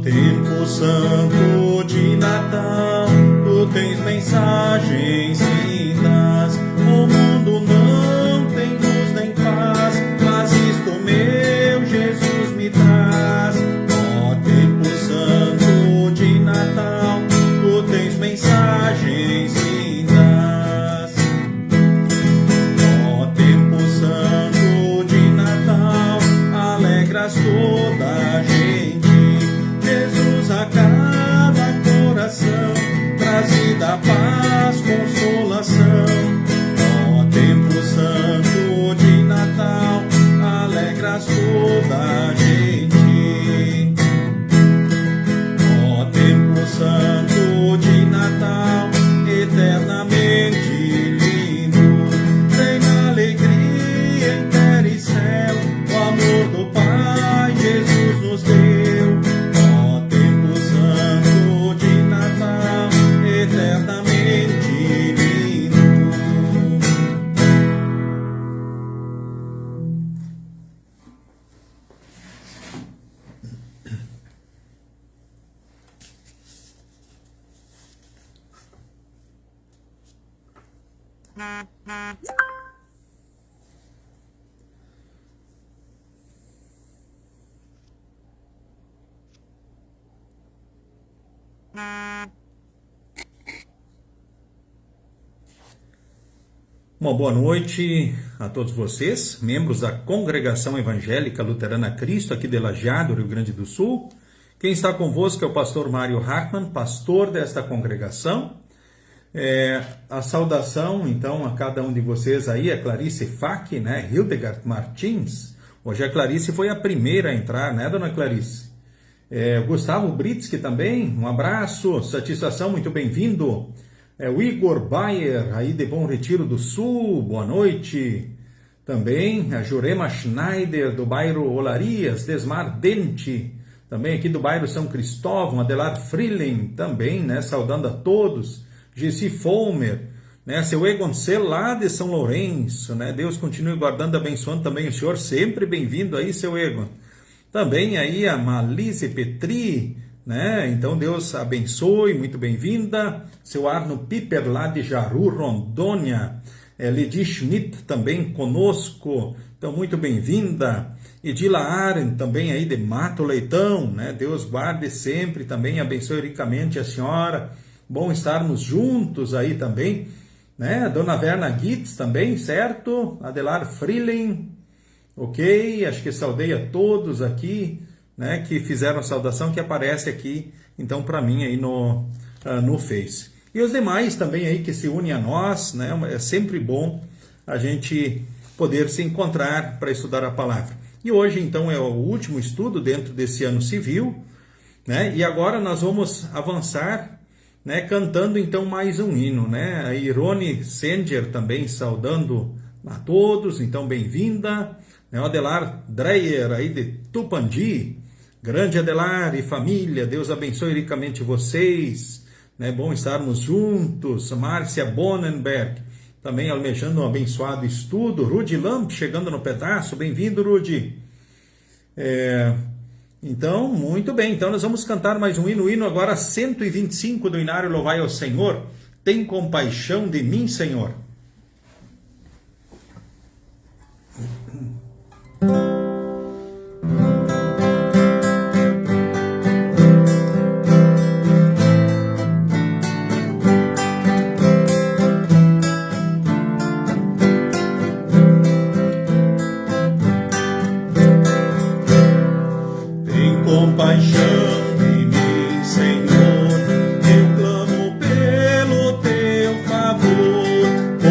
tempo santo de Natal, tu tens mensagens lindas. O mundo não tem luz nem paz, mas isto meu Jesus me traz. Ó tempo santo de Natal, tu tens mensagens lindas. Ó tempo santo de Natal, alegras toda a gente. Jesus a cada coração, trazida paz, consolação. Ó tempo santo de Natal, alegras toda a gente. Ó tempo santo de Natal, eternamente lindo. Tem na alegria em terra e céu, o amor do Pai Jesus nos deu. Ó tempo santo de Natal, eternamente lindo. Uma boa noite a todos vocês, membros da Congregação Evangélica Luterana Cristo, aqui de Lajeado, Rio Grande do Sul. Quem está convosco é o pastor Mário Hackman, pastor desta congregação. A saudação, então, a cada um de vocês aí, a Clarice Fack, né, Hildegard Martins. Hoje a Clarice foi a primeira a entrar, né, dona Clarice? Gustavo Britsky também, um abraço, satisfação, muito bem-vindo. O Igor Bayer, aí de Bom Retiro do Sul, boa noite. Também a Jurema Schneider, do bairro Olarias, Desmar Dente, também aqui do bairro São Cristóvão, Adelar Freeling, também, né, saudando a todos. Gessi Folmer, né, seu Egon Cel, lá de São Lourenço, né, Deus continue guardando, abençoando também o senhor, sempre bem-vindo aí, seu Egon. Também aí a Malise Petri, né? Então Deus abençoe, muito bem-vinda. Seu Arno Piper, lá de Jaru, Rondônia. Ledi Schmidt também conosco, então muito bem-vinda. Edila Aren também aí de Mato Leitão, né? Deus guarde sempre também, abençoe ricamente a senhora. Bom estarmos juntos aí também, né? Dona Verna Gitz também, certo? Adelar Freeling, ok? Acho que saudei a todos aqui, né, que fizeram a saudação que aparece aqui, então, para mim aí no Face. E os demais também aí que se unem a nós, né, é sempre bom a gente poder se encontrar para estudar a palavra. E hoje, então, é o último estudo dentro desse ano civil, né, e agora nós vamos avançar, né, cantando, então, mais um hino, né, a Irone Senger também saudando a todos, então, bem-vinda, né, o Adelar Dreyer aí de Tupandi. Grande Adelar e família, Deus abençoe ricamente vocês, né? Bom estarmos juntos. Márcia Bonenberg, também almejando um abençoado estudo. Rudy Lamp, chegando no pedaço, bem-vindo, Rudy. Então, muito bem, então nós vamos cantar mais um hino, o hino agora 125 do Inário Louvai ao Senhor. Tem compaixão de mim, Senhor. Compaixão de mim, Senhor, eu clamo pelo teu favor.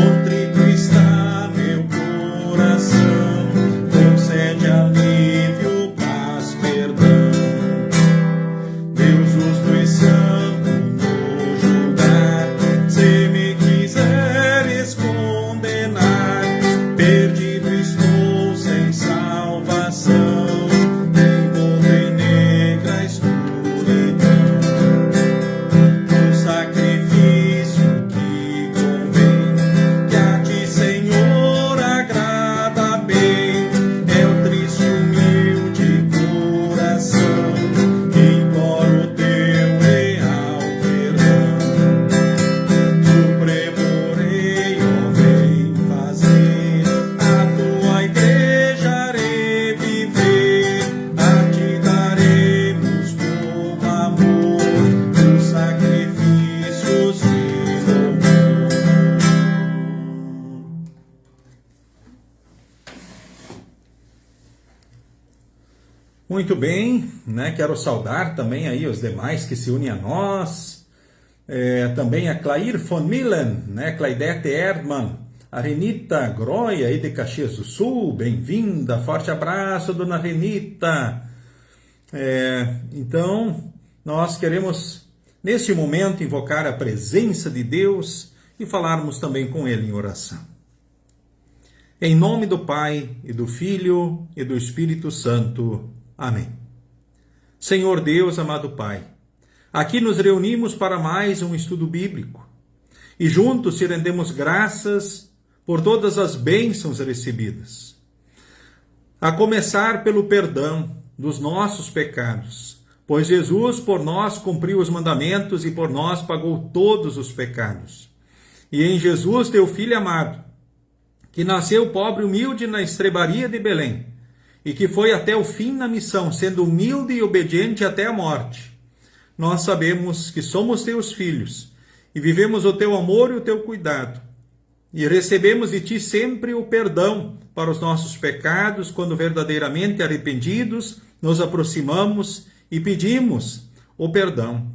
Muito bem, né? Quero saudar também aí os demais que se unem a nós. Também a Clair von Millen, né? Claidete Erdmann, a Renita Groia aí de Caxias do Sul, bem-vinda, forte abraço, dona Renita. Então, nós queremos, neste momento, invocar a presença de Deus e falarmos também com Ele em oração. Em nome do Pai, e do Filho, e do Espírito Santo. Amém. Senhor Deus, amado Pai, aqui nos reunimos para mais um estudo bíblico e juntos te rendemos graças por todas as bênçãos recebidas. A começar pelo perdão dos nossos pecados, pois Jesus por nós cumpriu os mandamentos e por nós pagou todos os pecados. E em Jesus, teu Filho amado, que nasceu pobre e humilde na estrebaria de Belém, e que foi até o fim na missão, sendo humilde e obediente até a morte, nós sabemos que somos teus filhos, e vivemos o teu amor e o teu cuidado, e recebemos de ti sempre o perdão para os nossos pecados, quando verdadeiramente arrependidos nos aproximamos e pedimos o perdão.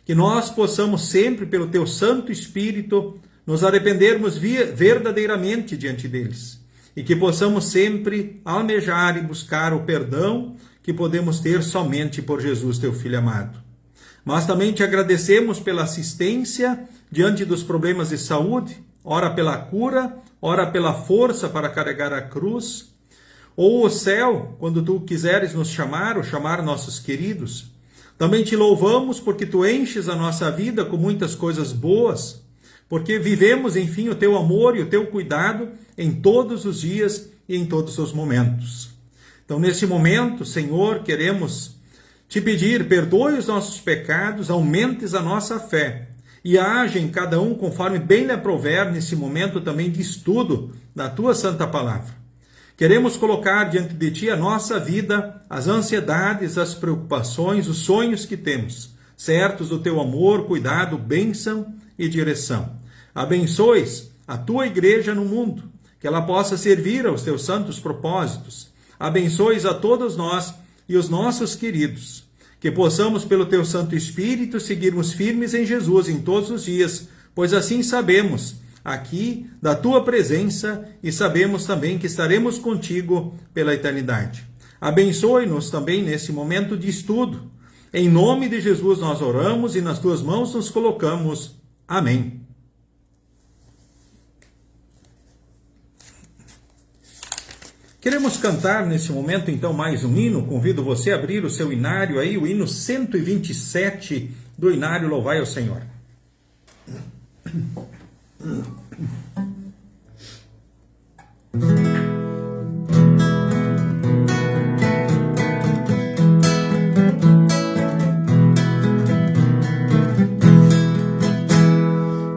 Que nós possamos sempre, pelo teu Santo Espírito, nos arrependermos verdadeiramente diante deles. E que possamos sempre almejar e buscar o perdão que podemos ter somente por Jesus, teu Filho amado. Mas também te agradecemos pela assistência diante dos problemas de saúde, ora pela cura, ora pela força para carregar a cruz, ou o céu, quando tu quiseres nos chamar, ou chamar nossos queridos. Também te louvamos porque tu enches a nossa vida com muitas coisas boas, porque vivemos, enfim, o teu amor e o teu cuidado em todos os dias e em todos os momentos. Então, nesse momento, Senhor, queremos te pedir, perdoe os nossos pecados, aumentes a nossa fé e age em cada um conforme bem lhe aprouver nesse momento também de estudo da tua santa palavra. Queremos colocar diante de ti a nossa vida, as ansiedades, as preocupações, os sonhos que temos, certos do teu amor, cuidado, bênção e direção. Abençoes a tua igreja no mundo, que ela possa servir aos teus santos propósitos. Abençoes a todos nós e os nossos queridos, que possamos, pelo teu Santo Espírito, seguirmos firmes em Jesus em todos os dias, pois assim sabemos aqui da tua presença e sabemos também que estaremos contigo pela eternidade. Abençoe-nos também nesse momento de estudo. Em nome de Jesus nós oramos e nas tuas mãos nos colocamos. Amém. Queremos cantar nesse momento, então, mais um hino. Convido você a abrir o seu inário aí, o hino 127 do inário Louvai ao Senhor.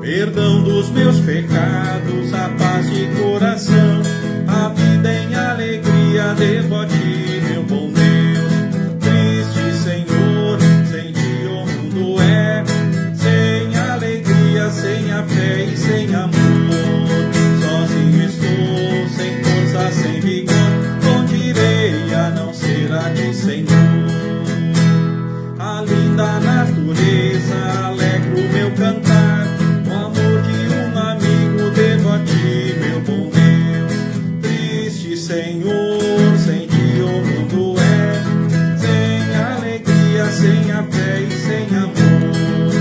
Perdão dos meus pecados, a paz de coração, a vida em alegria, devo a ti, meu bom Deus. Triste, Senhor, sem ti o mundo é, sem alegria, sem a fé e sem amor. Sozinho estou, sem força, sem vigor, onde irei a não ser a ti, Senhor? A linda natureza alegra o meu cantar, o amor de um amigo devo a ti, meu bom Deus. Triste, Senhor, sem ti o mundo é, sem alegria, sem a fé e sem amor.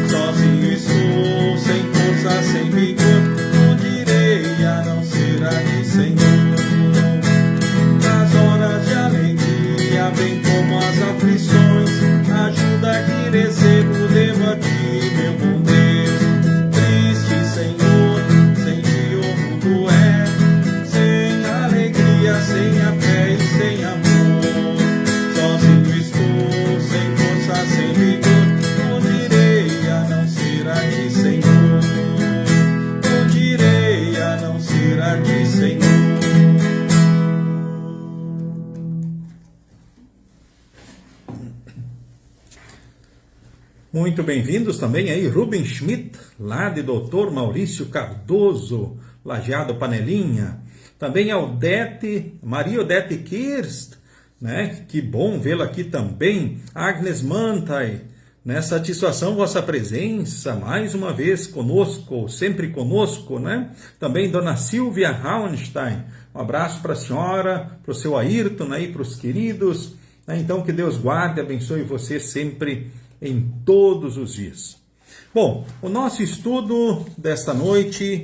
Sozinho estou, sem força, sem vigor, onde irei a não ser a ti, Senhor? Nas horas de alegria, bem como as aflições, ajuda que recebo, devo a ti, meu bom Deus. Triste, Senhor, sem ti o mundo é, sem alegria, sem a fé e sem amor. Sozinho estou, sem força, sem vigor, onde irei a não ser a ti, Senhor? Onde irei a não ser a ti, Senhor? Muito bem-vindos também aí, Ruben Schmidt, lá de Dr. Maurício Cardoso, Lajeado Panelinha. Também a Odete, Maria Odete Kirst, né? Que bom vê-la aqui também. Agnes Mantai, né? Satisfação vossa presença, mais uma vez conosco, sempre conosco, né? Também Dona Silvia Rauenstein, um abraço para a senhora, para o seu Ayrton, né? E para os queridos, né? Então que Deus guarde e abençoe você sempre, em todos os dias. Bom, o nosso estudo desta noite,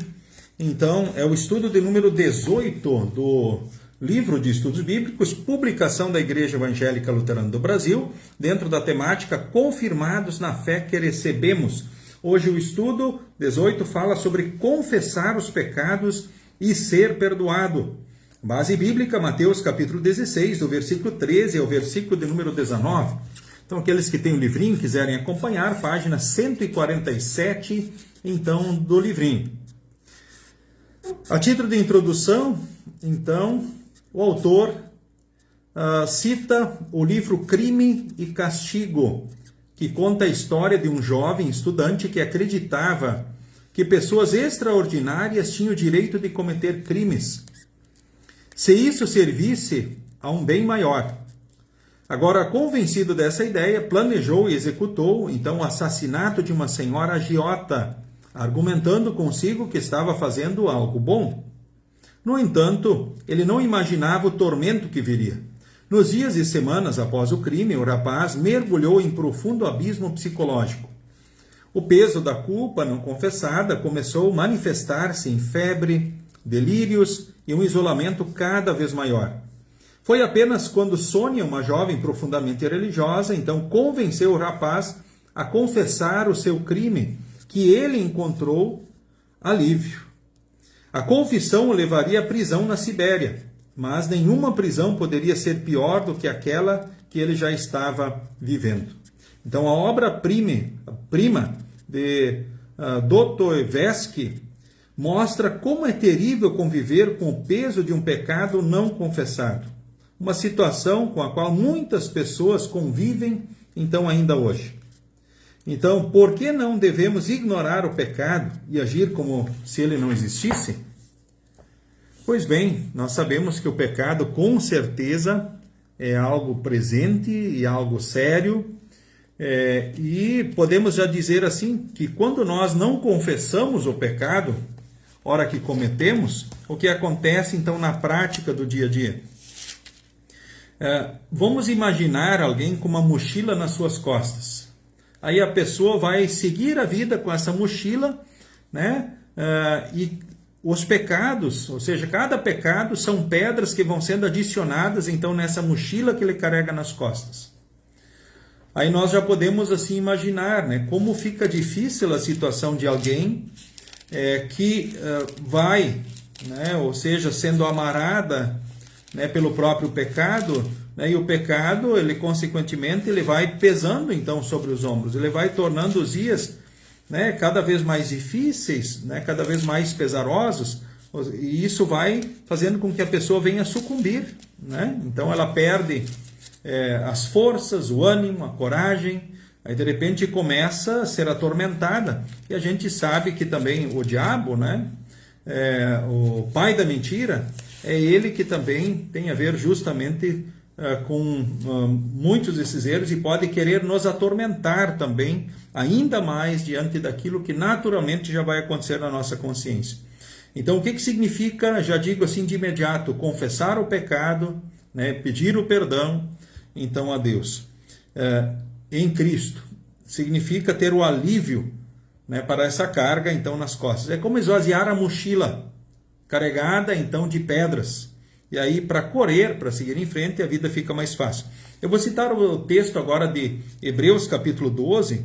então, é o estudo de número 18 do Livro de Estudos Bíblicos, publicação da Igreja Evangélica Luterana do Brasil, dentro da temática Confirmados na Fé que Recebemos. Hoje o estudo 18 fala sobre confessar os pecados e ser perdoado. Base bíblica, Mateus capítulo 16, do versículo 13 ao versículo de número 19. Então, aqueles que têm o livrinho, quiserem acompanhar, página 147, então, do livrinho. A título de introdução, então, o autor cita o livro Crime e Castigo, que conta a história de um jovem estudante que acreditava que pessoas extraordinárias tinham o direito de cometer crimes, se isso servisse a um bem maior. Agora, convencido dessa ideia, planejou e executou, então, o assassinato de uma senhora agiota, argumentando consigo que estava fazendo algo bom. No entanto, ele não imaginava o tormento que viria. Nos dias e semanas após o crime, o rapaz mergulhou em profundo abismo psicológico. O peso da culpa não confessada começou a manifestar-se em febre, delírios e um isolamento cada vez maior. Foi apenas quando Sônia, uma jovem profundamente religiosa, então convenceu o rapaz a confessar o seu crime, que ele encontrou alívio. A confissão o levaria à prisão na Sibéria, mas nenhuma prisão poderia ser pior do que aquela que ele já estava vivendo. Então, a obra-prima de Dostoiévski mostra como é terrível conviver com o peso de um pecado não confessado. Uma situação com a qual muitas pessoas convivem, então, ainda hoje. Então, por que não devemos ignorar o pecado e agir como se ele não existisse? Pois bem, nós sabemos que o pecado, com certeza, é algo presente e algo sério. E podemos já dizer assim, que quando nós não confessamos o pecado, hora que cometemos, o que acontece então na prática do dia a dia? Vamos imaginar alguém com uma mochila nas suas costas. Aí a pessoa vai seguir a vida com essa mochila, né? E os pecados, ou seja, cada pecado são pedras que vão sendo adicionadas então nessa mochila que ele carrega nas costas. Aí nós já podemos assim imaginar, né, como fica difícil a situação de alguém que vai, né, ou seja, sendo amarrada, né, pelo próprio pecado, né, e o pecado, ele consequentemente, ele vai pesando então sobre os ombros, ele vai tornando os dias, né, cada vez mais difíceis, né, cada vez mais pesarosos, e isso vai fazendo com que a pessoa venha sucumbir, né? Então ela perde as forças, o ânimo, a coragem, aí de repente começa a ser atormentada, e a gente sabe que também o diabo, né, o pai da mentira, é ele que também tem a ver justamente com muitos desses erros e pode querer nos atormentar também, ainda mais diante daquilo que naturalmente já vai acontecer na nossa consciência. Então, o que significa, já digo assim de imediato, confessar o pecado, né, pedir o perdão, então, a Deus, em Cristo? Significa ter o alívio, né, para essa carga, então, nas costas. É como esvaziar a mochila carregada, então, de pedras. E aí, para correr, para seguir em frente, a vida fica mais fácil. Eu vou citar o texto agora de Hebreus, capítulo 12,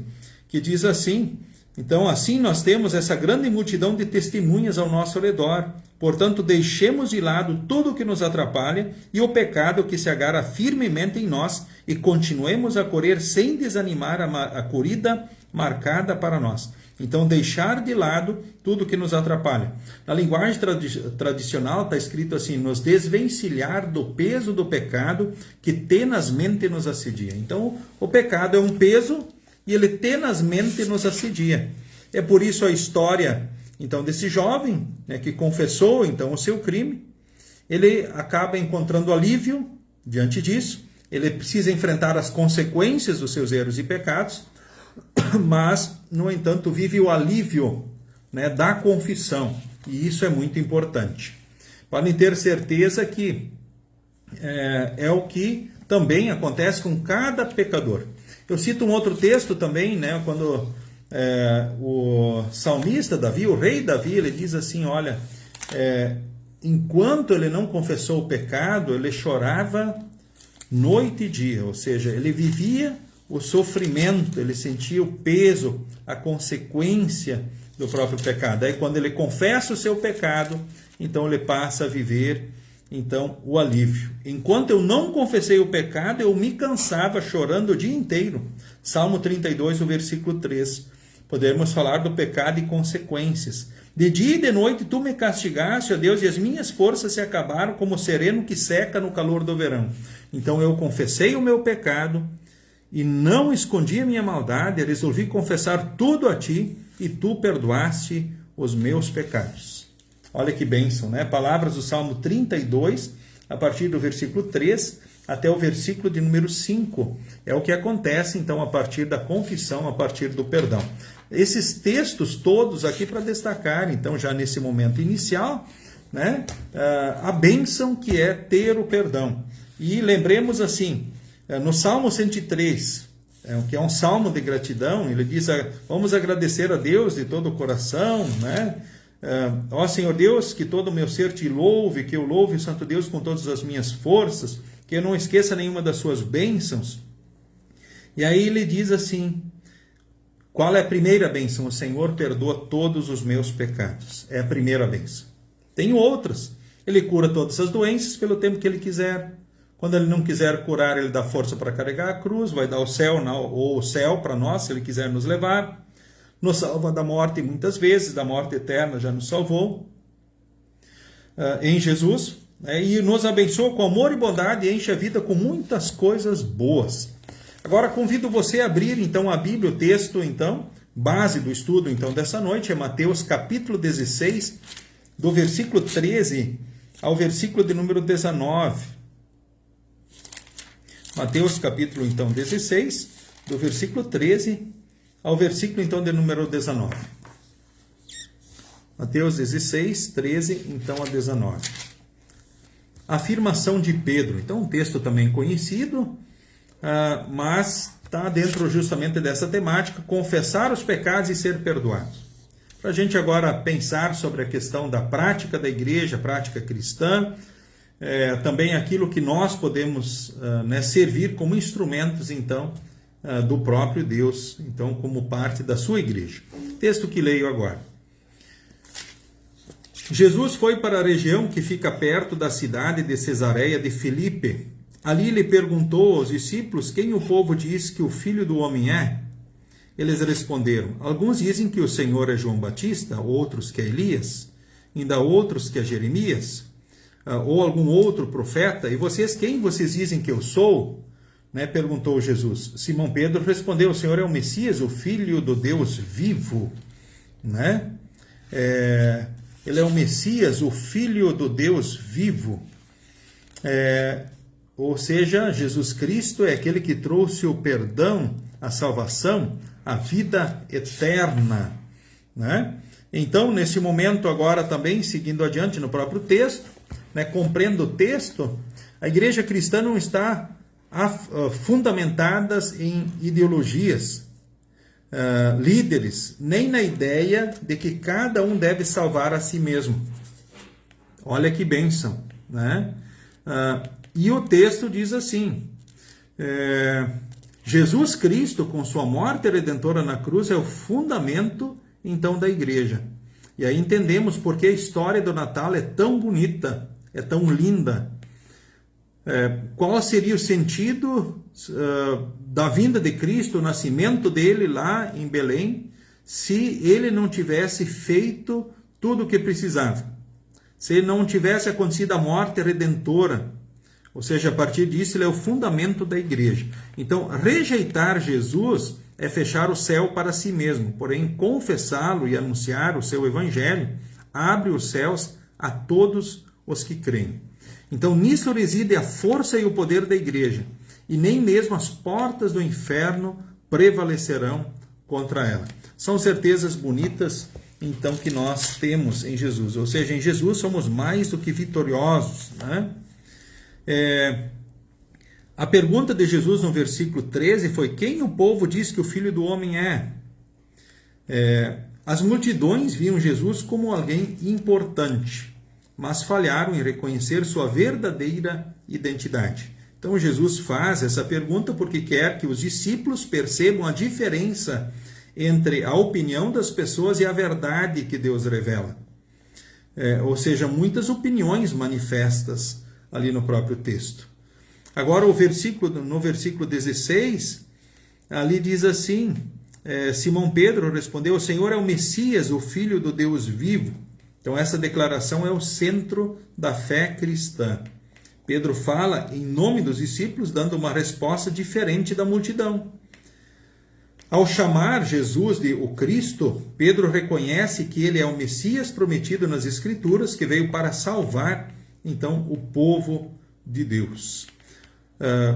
que diz assim: então, assim nós temos essa grande multidão de testemunhas ao nosso redor. Portanto, deixemos de lado tudo o que nos atrapalha e o pecado que se agarra firmemente em nós e continuemos a correr sem desanimar a corrida marcada para nós. Então, deixar de lado tudo que nos atrapalha. Na linguagem tradicional está escrito assim: nos desvencilhar do peso do pecado que tenazmente nos assedia. Então, o pecado é um peso e ele tenazmente nos assedia. É por isso a história, então, desse jovem, né, que confessou então o seu crime, ele acaba encontrando alívio diante disso, ele precisa enfrentar as consequências dos seus erros e pecados, mas, no entanto, vive o alívio, né, da confissão, e isso é muito importante. Podem ter certeza que é o que também acontece com cada pecador. Eu cito um outro texto também, né, quando o salmista Davi, o rei Davi, ele diz assim, olha, enquanto ele não confessou o pecado, ele chorava noite e dia, ou seja, ele vivia o sofrimento, ele sentia o peso, a consequência do próprio pecado. Aí quando ele confessa o seu pecado, então ele passa a viver então o alívio. Enquanto eu não confessei o pecado, eu me cansava chorando o dia inteiro. Salmo 32, o versículo 3. Podemos falar do pecado e consequências. De dia e de noite tu me castigaste, ó Deus, e as minhas forças se acabaram como o sereno que seca no calor do verão. Então eu confessei o meu pecado e não escondi a minha maldade, resolvi confessar tudo a ti e tu perdoaste os meus pecados. Olha que bênção, né? Palavras do Salmo 32, a partir do versículo 3 até o versículo de número 5. É o que acontece, então, a partir da confissão, a partir do perdão. Esses textos todos aqui para destacar, então, já nesse momento inicial, né, a bênção que é ter o perdão. E lembremos assim, no Salmo 103, que é um salmo de gratidão, ele diz, vamos agradecer a Deus de todo o coração, né? Ó Senhor Deus, que todo o meu ser te louve, que eu louve o Santo Deus com todas as minhas forças, que eu não esqueça nenhuma das suas bênçãos. E aí ele diz assim, qual é a primeira bênção? O Senhor perdoa todos os meus pecados. É a primeira bênção. Tem outras. Ele cura todas as doenças pelo tempo que ele quiser. Quando ele não quiser curar, ele dá força para carregar a cruz, vai dar o céu para nós, se ele quiser nos levar. Nos salva da morte muitas vezes, da morte eterna já nos salvou em Jesus, e nos abençoa com amor e bondade e enche a vida com muitas coisas boas. Agora convido você a abrir então a Bíblia, o texto então, base do estudo então dessa noite, é Mateus capítulo 16, do versículo 13 ao versículo de número 19. Mateus capítulo então 16, do versículo 13 ao versículo então de número 19. Mateus 16, 13 então a 19. Afirmação de Pedro. Então um texto também conhecido, mas está dentro justamente dessa temática, confessar os pecados e ser perdoado. Para a gente agora pensar sobre a questão da prática da igreja, prática cristã, também aquilo que nós podemos servir como instrumentos, então, do próprio Deus, então, como parte da sua igreja. Texto que leio agora. Jesus foi para a região que fica perto da cidade de Cesareia de Filipe. Ali lhe perguntou aos discípulos quem o povo diz que o Filho do Homem é. Eles responderam, alguns dizem que o Senhor é João Batista, outros que é Elias, ainda outros que é Jeremias, ou algum outro profeta. E vocês, quem vocês dizem que eu sou? Perguntou Jesus. Simão Pedro respondeu, o Senhor é o Messias, o Filho do Deus vivo. Ele é o Messias, o Filho do Deus vivo. Ou seja, Jesus Cristo é aquele que trouxe o perdão, a salvação, a vida eterna. Então, nesse momento agora também, seguindo adiante no próprio texto, compreendo o texto, a igreja cristã não está fundamentadas em ideologias, líderes, nem na ideia de que cada um deve salvar a si mesmo. Olha que bênção, e o texto diz assim, Jesus Cristo, com sua morte redentora na cruz, é o fundamento, então, da igreja. E aí entendemos porque a história do Natal é tão bonita, é tão linda. Qual seria o sentido da vinda de Cristo, o nascimento dele lá em Belém, se ele não tivesse feito tudo o que precisava? Se não tivesse acontecido a morte redentora? Ou seja, a partir disso ele é o fundamento da igreja. Então, rejeitar Jesus é fechar o céu para si mesmo, porém confessá-lo e anunciar o seu evangelho abre os céus a todos os que creem. Então, nisso reside a força e o poder da igreja, e nem mesmo as portas do inferno prevalecerão contra ela. São certezas bonitas, então, que nós temos em Jesus. Ou seja, em Jesus somos mais do que vitoriosos, né? A pergunta de Jesus no versículo 13 foi: quem o povo diz que o Filho do Homem é? As multidões viam Jesus como alguém importante, mas falharam em reconhecer sua verdadeira identidade. Então Jesus faz essa pergunta porque quer que os discípulos percebam a diferença entre a opinião das pessoas e a verdade que Deus revela. Ou seja, muitas opiniões manifestas ali no próprio texto. Agora no versículo 16, ali diz assim, Simão Pedro respondeu: o Senhor é o Messias, o Filho do Deus vivo. Então essa declaração é o centro da fé cristã. Pedro fala em nome dos discípulos, dando uma resposta diferente da multidão. Ao chamar Jesus de o Cristo, Pedro reconhece que ele é o Messias prometido nas Escrituras, que veio para salvar, então, o povo de Deus.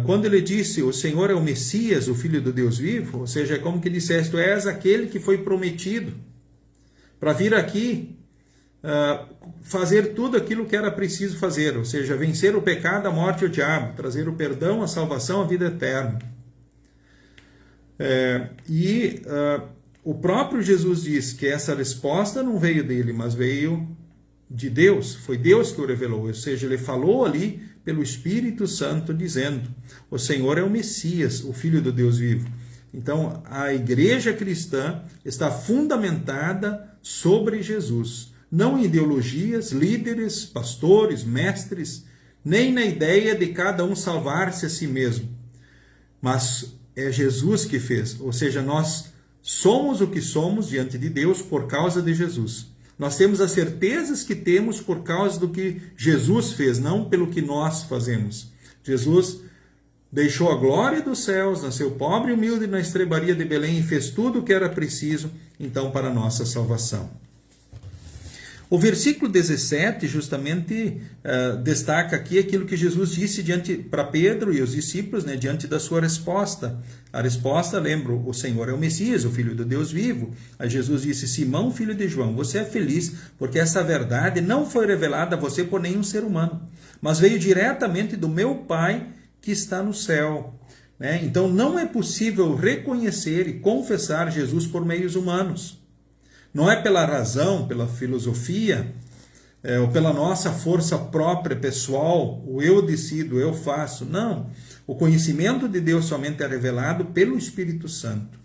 Quando ele disse, o Senhor é o Messias, o Filho do Deus vivo, ou seja, é como que dissesse, tu és aquele que foi prometido para vir aqui fazer tudo aquilo que era preciso fazer, ou seja, vencer o pecado, a morte e o diabo, trazer o perdão, a salvação, a vida eterna. O próprio Jesus diz que essa resposta não veio dele, mas veio de Deus. Foi Deus que o revelou, ou seja, ele falou ali pelo Espírito Santo, dizendo: o Senhor é o Messias, o Filho do Deus vivo. Então, a igreja cristã está fundamentada sobre Jesus, não em ideologias, líderes, pastores, mestres, nem na ideia de cada um salvar-se a si mesmo, mas é Jesus que fez, ou seja, nós somos o que somos diante de Deus por causa de Jesus. Nós temos as certezas que temos por causa do que Jesus fez, não pelo que nós fazemos. Jesus deixou a glória dos céus, nasceu pobre e humilde na estrebaria de Belém e fez tudo o que era preciso, então, para a nossa salvação. O versículo 17 justamente destaca aqui aquilo que Jesus disse para Pedro e os discípulos, né, diante da sua resposta. A resposta, lembro, o Senhor é o Messias, o Filho do Deus vivo. Aí Jesus disse: Simão, filho de João, você é feliz, porque essa verdade não foi revelada a você por nenhum ser humano, mas veio diretamente do meu Pai que está no céu. Né? Então não é possível reconhecer e confessar Jesus por meios humanos. Não é pela razão, pela filosofia, ou pela nossa força própria, pessoal, o eu decido, eu faço. Não. O conhecimento de Deus somente é revelado pelo Espírito Santo.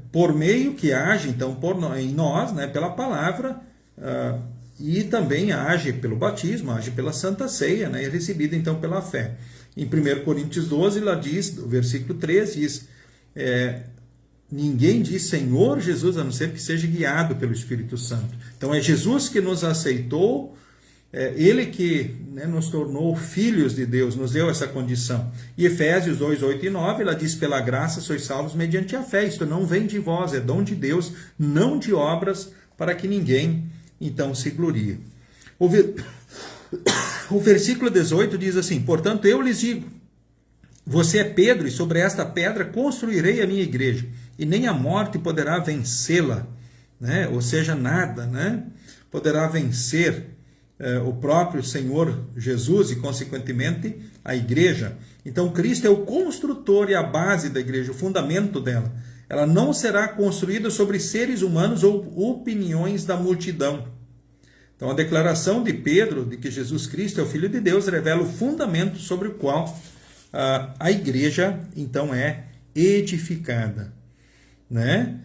Por meio que age, então, em nós, né, pela palavra, e também age pelo batismo, age pela Santa Ceia, né, e recebida, então, pela fé. Em 1 Coríntios 12, lá diz, o versículo 3, diz... Ninguém diz Senhor Jesus, a não ser que seja guiado pelo Espírito Santo. Então é Jesus que nos aceitou, Ele que, né, nos tornou filhos de Deus, nos deu essa condição. E Efésios 2, 8 e 9, ela diz: pela graça sois salvos mediante a fé. Isto não vem de vós, é dom de Deus, não de obras, para que ninguém então se glorie. O versículo 18 diz assim: portanto eu lhes digo, você é Pedro, e sobre esta pedra construirei a minha igreja, e nem a morte poderá vencê-la, né? Ou seja, nada, né? Poderá vencer o próprio Senhor Jesus e, consequentemente, a igreja. Então, Cristo é o construtor e a base da igreja, o fundamento dela. Ela não será construída sobre seres humanos ou opiniões da multidão. Então, a declaração de Pedro de que Jesus Cristo é o Filho de Deus revela o fundamento sobre o qual a igreja, então, é edificada, né?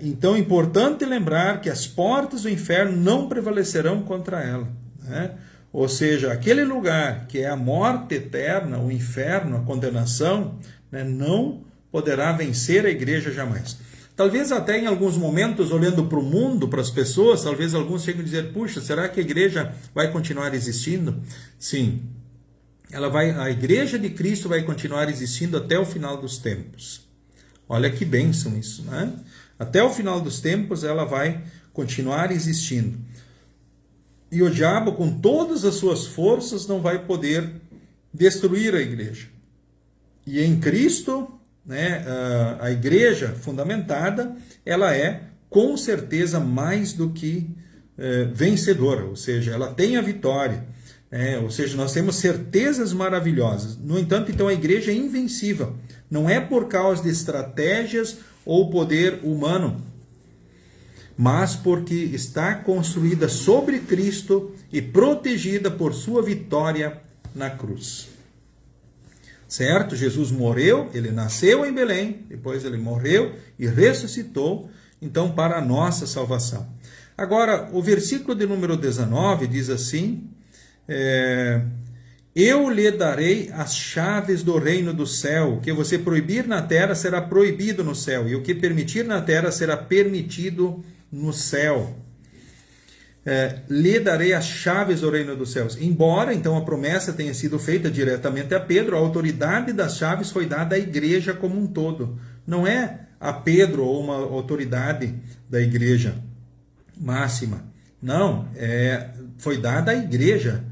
Então é importante lembrar que as portas do inferno não prevalecerão contra ela, né? Ou seja, aquele lugar que é a morte eterna, o inferno, a condenação, né, não poderá vencer a igreja jamais. Talvez até em alguns momentos, olhando para o mundo, para as pessoas, talvez alguns cheguem a dizer: puxa, será que a igreja vai continuar existindo? Sim. A igreja de Cristo vai continuar existindo até o final dos tempos. Olha que bênção isso, né? Até o final dos tempos ela vai continuar existindo. E o diabo, com todas as suas forças, não vai poder destruir a igreja. E em Cristo, né, a igreja fundamentada, ela é com certeza mais do que vencedora, ou seja, ela tem a vitória, ou seja, nós temos certezas maravilhosas. No entanto, então a igreja é invencível, não é por causa de estratégias ou poder humano, mas porque está construída sobre Cristo e protegida por sua vitória na cruz. Certo? Jesus morreu, ele nasceu em Belém, depois ele morreu e ressuscitou, então para a nossa salvação. Agora, o versículo de número 19 diz assim, eu lhe darei as chaves do reino do céu, o que você proibir na terra será proibido no céu, e o que permitir na terra será permitido no céu. Lhe darei as chaves do reino dos céus. Embora então a promessa tenha sido feita diretamente a Pedro, a autoridade das chaves foi dada à igreja como um todo. Não é a Pedro ou uma autoridade da igreja máxima. Não, foi dada à igreja.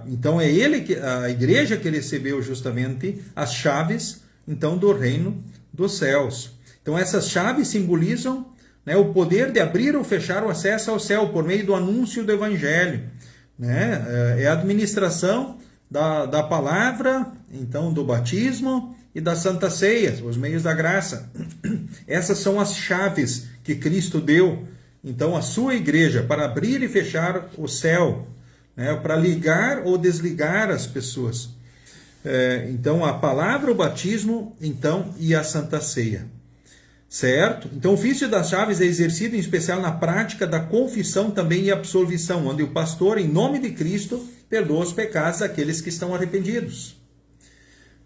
Então é a igreja que recebeu justamente as chaves então do reino dos céus. Então essas chaves simbolizam o poder de abrir ou fechar o acesso ao céu por meio do anúncio do Evangelho. É a administração da palavra, então do batismo e da Santa Ceia, os meios da graça. Essas são as chaves que Cristo deu, então, à sua igreja, para abrir e fechar o céu, para ligar ou desligar as pessoas. Então, a palavra, o batismo, então, e a Santa Ceia. Certo? Então, o ofício das chaves é exercido em especial na prática da confissão também e absolvição, onde o pastor, em nome de Cristo, perdoa os pecados daqueles que estão arrependidos.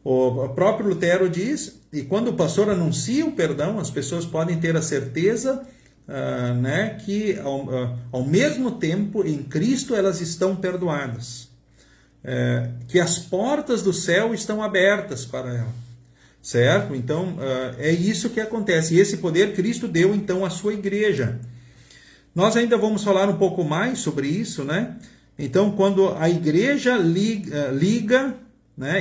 O próprio Lutero diz, e quando o pastor anuncia o perdão, as pessoas podem ter a certeza que ao mesmo tempo, em Cristo, elas estão perdoadas. Que as portas do céu estão abertas para elas. Certo? Então, é isso que acontece. E esse poder Cristo deu, então, à sua igreja. Nós ainda vamos falar um pouco mais sobre isso, né? Então, quando a igreja liga,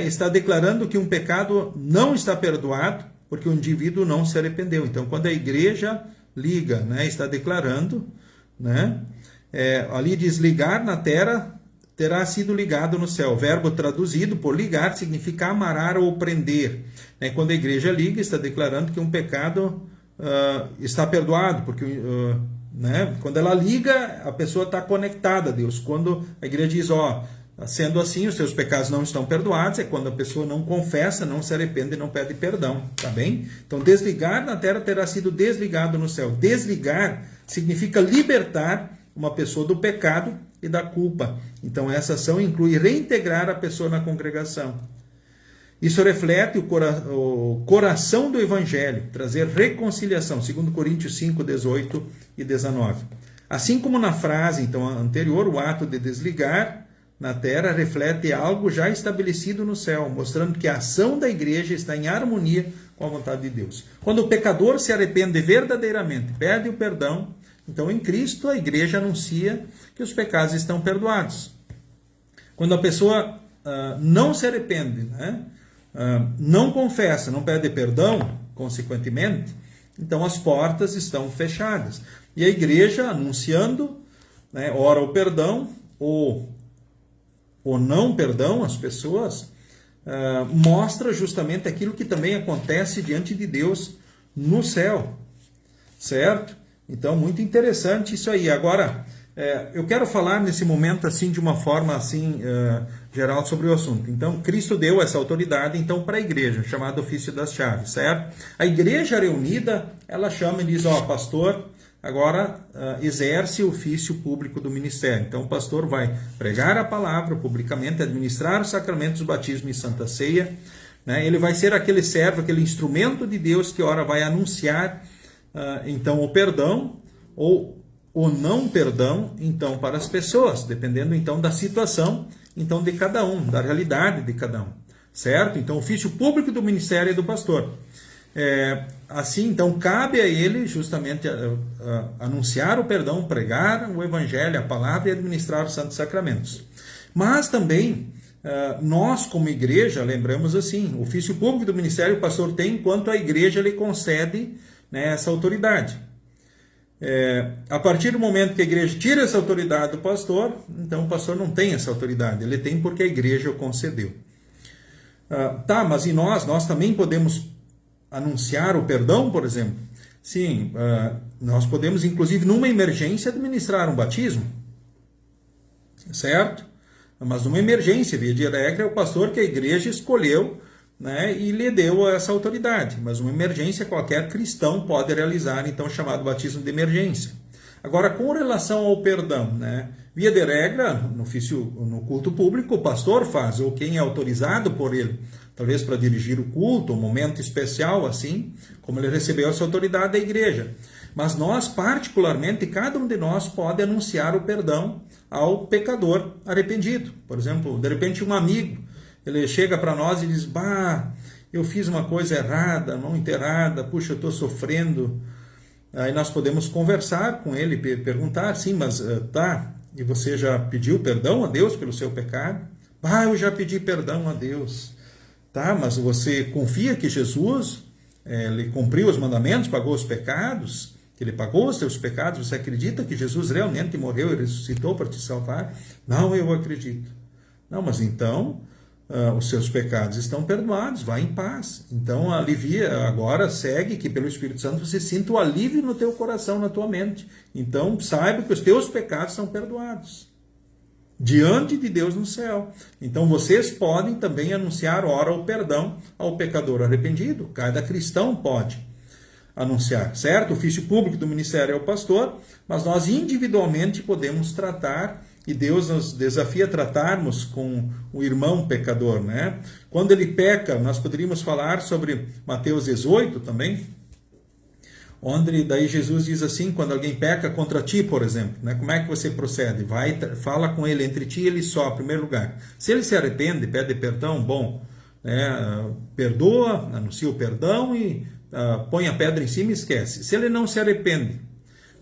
está declarando que um pecado não está perdoado, porque o indivíduo não se arrependeu. Então, quando a igreja liga, está declarando, ali diz ligar na terra, terá sido ligado no céu. O verbo traduzido por ligar significa amarrar ou prender. Quando a igreja liga, está declarando que um pecado está perdoado, porque quando ela liga, a pessoa está conectada a Deus. Quando a igreja diz, sendo assim, os seus pecados não estão perdoados, é quando a pessoa não confessa, não se arrepende e não pede perdão, tá bem? Então, desligar na terra terá sido desligado no céu. Desligar significa libertar uma pessoa do pecado e da culpa. Então, essa ação inclui reintegrar a pessoa na congregação. Isso reflete o coração do Evangelho, trazer reconciliação, 2 Coríntios 5, 18 e 19. Assim como na frase então, anterior, o ato de desligar na terra reflete algo já estabelecido no céu, mostrando que a ação da igreja está em harmonia com a vontade de Deus. Quando o pecador se arrepende verdadeiramente, pede o perdão, então em Cristo a igreja anuncia que os pecados estão perdoados. Quando a pessoa não se arrepende, não confessa, não pede perdão, consequentemente, então as portas estão fechadas. E a igreja anunciando, ora o perdão ou o não perdão às pessoas, mostra justamente aquilo que também acontece diante de Deus no céu. Certo? Então, muito interessante isso aí. Agora, eu quero falar nesse momento assim de uma forma assim geral sobre o assunto. Então, Cristo deu essa autoridade então para a igreja, chamada ofício das chaves, certo? A igreja reunida, ela chama e diz, pastor, agora exerce o ofício público do ministério. Então, o pastor vai pregar a palavra publicamente, administrar os sacramentos, batismo e santa ceia. Ele vai ser aquele servo, aquele instrumento de Deus que ora vai anunciar então o perdão ou o não perdão então para as pessoas, dependendo então da situação então de cada um, da realidade de cada um, certo? Então o ofício público do ministério é do pastor. Assim então cabe a ele justamente anunciar o perdão, pregar o evangelho, a palavra e administrar os santos sacramentos. Mas também nós, como igreja, lembramos assim, o ofício público do ministério o pastor tem enquanto a igreja lhe concede, né, essa autoridade. A partir do momento que a igreja tira essa autoridade do pastor, então o pastor não tem essa autoridade, ele tem porque a igreja o concedeu. Mas e nós também podemos anunciar o perdão, por exemplo? Sim, nós podemos, inclusive, numa emergência, administrar um batismo, certo? Mas numa emergência, via de regra, é o pastor que a igreja escolheu, né, e lhe deu essa autoridade. Mas uma emergência, qualquer cristão pode realizar, então, o chamado batismo de emergência. Agora, com relação ao perdão, né, via de regra, no culto público, o pastor faz, ou quem é autorizado por ele, talvez para dirigir o culto, um momento especial assim, como ele recebeu essa autoridade da igreja. Mas nós, particularmente, cada um de nós pode anunciar o perdão ao pecador arrependido. Por exemplo, de repente um amigo, ele chega para nós e diz, eu fiz uma coisa errada, muito errada, puxa, eu estou sofrendo. Aí nós podemos conversar com ele, perguntar, sim, mas e você já pediu perdão a Deus pelo seu pecado? Eu já pedi perdão a Deus. Mas você confia que Jesus ele cumpriu os mandamentos, pagou os pecados, que ele pagou os seus pecados? Você acredita que Jesus realmente morreu e ressuscitou para te salvar? Não, eu acredito. Não, mas então os seus pecados estão perdoados, vá em paz. Então alivia, agora segue que pelo Espírito Santo você sinta o alívio no teu coração, na tua mente. Então saiba que os teus pecados são perdoados diante de Deus no céu. Então vocês podem também anunciar ora o perdão ao pecador arrependido. Cada cristão pode anunciar, certo? O ofício público do ministério é o pastor, mas nós individualmente podemos tratar, e Deus nos desafia a tratarmos com o irmão pecador, né? Quando ele peca, nós poderíamos falar sobre Mateus 18 também, onde daí Jesus diz assim, quando alguém peca contra ti, por exemplo, né, como é que você procede? Fala com ele, entre ti e ele só, em primeiro lugar. Se ele se arrepende, pede perdão, bom, né, perdoa, anuncia o perdão e põe a pedra em cima e esquece. Se ele não se arrepende,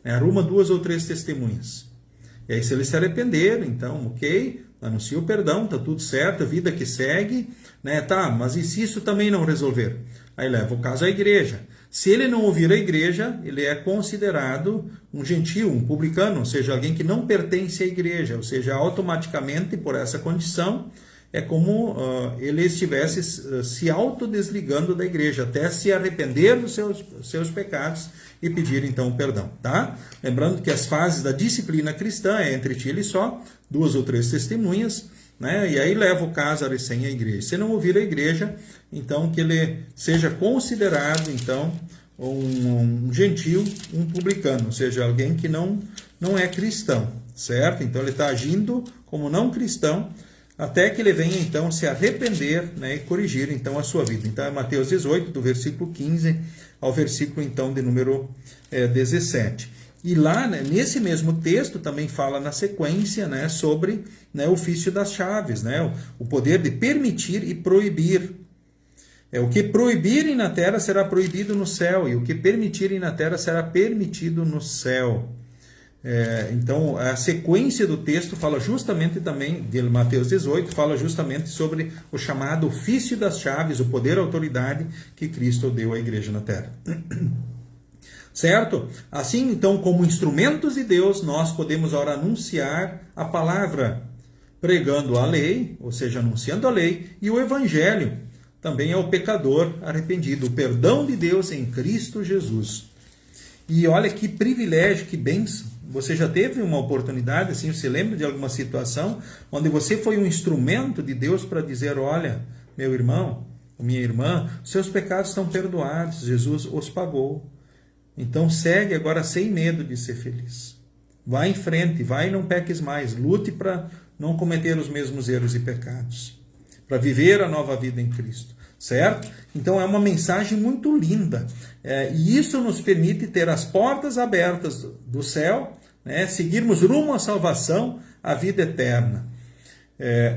né, arruma 2 ou 3 testemunhas. E aí se ele se arrepender, então, ok, anuncia o perdão, está tudo certo, a vida que segue, né, mas e se isso também não resolver? Aí leva o caso à igreja. Se ele não ouvir a igreja, ele é considerado um gentio, um publicano, ou seja, alguém que não pertence à igreja, ou seja, automaticamente, por essa condição, é como ele estivesse se autodesligando da igreja, até se arrepender dos seus pecados e pedir então perdão, tá? Lembrando que as fases da disciplina cristã é entre ti e ele só, 2 ou 3 testemunhas, né? E aí leva o caso a recém a igreja. Se não ouvir a igreja, então que ele seja considerado então um gentio, um publicano, ou seja, alguém que não é cristão, certo? Então ele está agindo como não cristão, até que ele venha então se arrepender, né, e corrigir então a sua vida. Então é Mateus 18, do versículo 15 ao versículo então de número 17. E lá, né, nesse mesmo texto, também fala na sequência, né, sobre, né, o ofício das chaves, né, o poder de permitir e proibir. O que proibirem na terra será proibido no céu, e o que permitirem na terra será permitido no céu. Então, a sequência do texto fala justamente também, de Mateus 18, fala justamente sobre o chamado ofício das chaves, o poder, a autoridade que Cristo deu à igreja na terra. Certo? Assim, então, como instrumentos de Deus, nós podemos ora anunciar a palavra, pregando a lei, ou seja, anunciando a lei, e o evangelho também ao pecador arrependido, o perdão de Deus em Cristo Jesus. E olha que privilégio, que bênção. Você já teve uma oportunidade, assim, você lembra de alguma situação onde você foi um instrumento de Deus para dizer, olha, meu irmão, minha irmã, seus pecados estão perdoados, Jesus os pagou. Então segue agora sem medo de ser feliz. Vai em frente, vai e não peques mais. Lute para não cometer os mesmos erros e pecados. Para viver a nova vida em Cristo. Certo? Então é uma mensagem muito linda. E isso nos permite ter as portas abertas do céu, né? Seguirmos rumo à salvação, à vida eterna.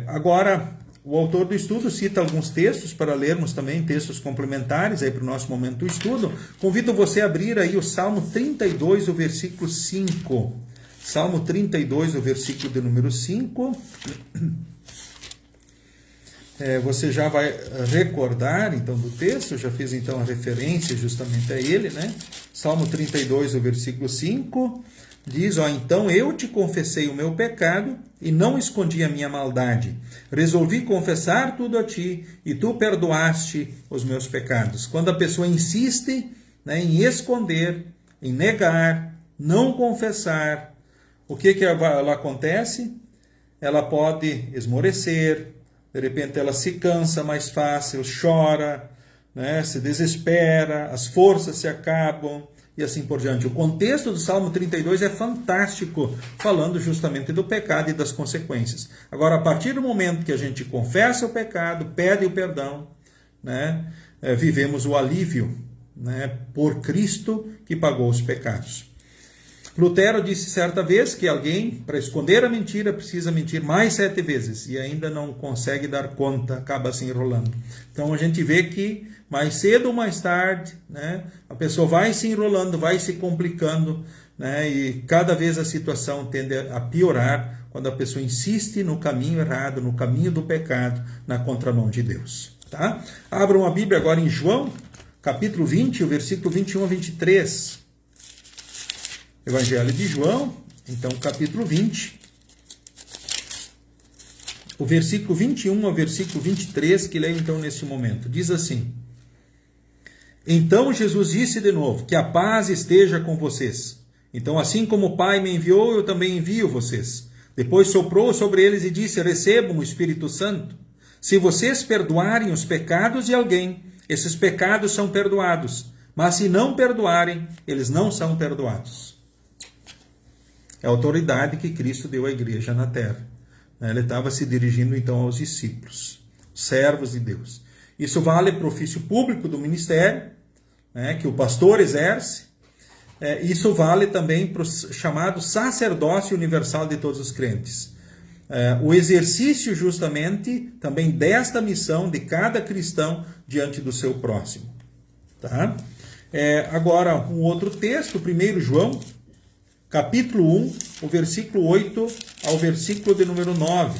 Agora, o autor do estudo cita alguns textos para lermos também, textos complementares aí para o nosso momento do estudo. Convido você a abrir aí o Salmo 32, o versículo 5. Salmo 32, o versículo de número 5. Você já vai recordar, então, do texto, eu já fiz, então, a referência justamente a ele, né? Salmo 32, o versículo 5, diz, então eu te confessei o meu pecado e não escondi a minha maldade. Resolvi confessar tudo a ti e tu perdoaste os meus pecados. Quando a pessoa insiste, né, em esconder, em negar, não confessar, o que ela acontece? Ela pode esmorecer, de repente ela se cansa mais fácil, chora, né, se desespera, as forças se acabam e assim por diante. O contexto do Salmo 32 é fantástico, falando justamente do pecado e das consequências. Agora, a partir do momento que a gente confessa o pecado, pede o perdão, né, vivemos o alívio, né, por Cristo que pagou os pecados. Lutero disse certa vez que alguém, para esconder a mentira, precisa mentir mais 7 vezes e ainda não consegue dar conta, acaba se enrolando. Então a gente vê que mais cedo ou mais tarde, né, a pessoa vai se enrolando, vai se complicando, né, e cada vez a situação tende a piorar quando a pessoa insiste no caminho errado, no caminho do pecado, na contramão de Deus. Tá? Abram a Bíblia agora em João, capítulo 20, o versículo 21 a 23. Evangelho de João, então capítulo 20, o versículo 21 ao versículo 23, que leio então neste momento. Diz assim: Então Jesus disse de novo, que a paz esteja com vocês. Então assim como o Pai me enviou, eu também envio vocês. Depois soprou sobre eles e disse, recebam o Espírito Santo. Se vocês perdoarem os pecados de alguém, esses pecados são perdoados. Mas se não perdoarem, eles não são perdoados. É a autoridade que Cristo deu à igreja na terra. Ele estava se dirigindo então aos discípulos, servos de Deus. Isso vale para o ofício público do ministério, né, que o pastor exerce. Isso vale também para o chamado sacerdócio universal de todos os crentes. O exercício justamente também desta missão de cada cristão diante do seu próximo. Tá? Agora, um outro texto, 1 João, capítulo 1, o versículo 8 ao versículo de número 9.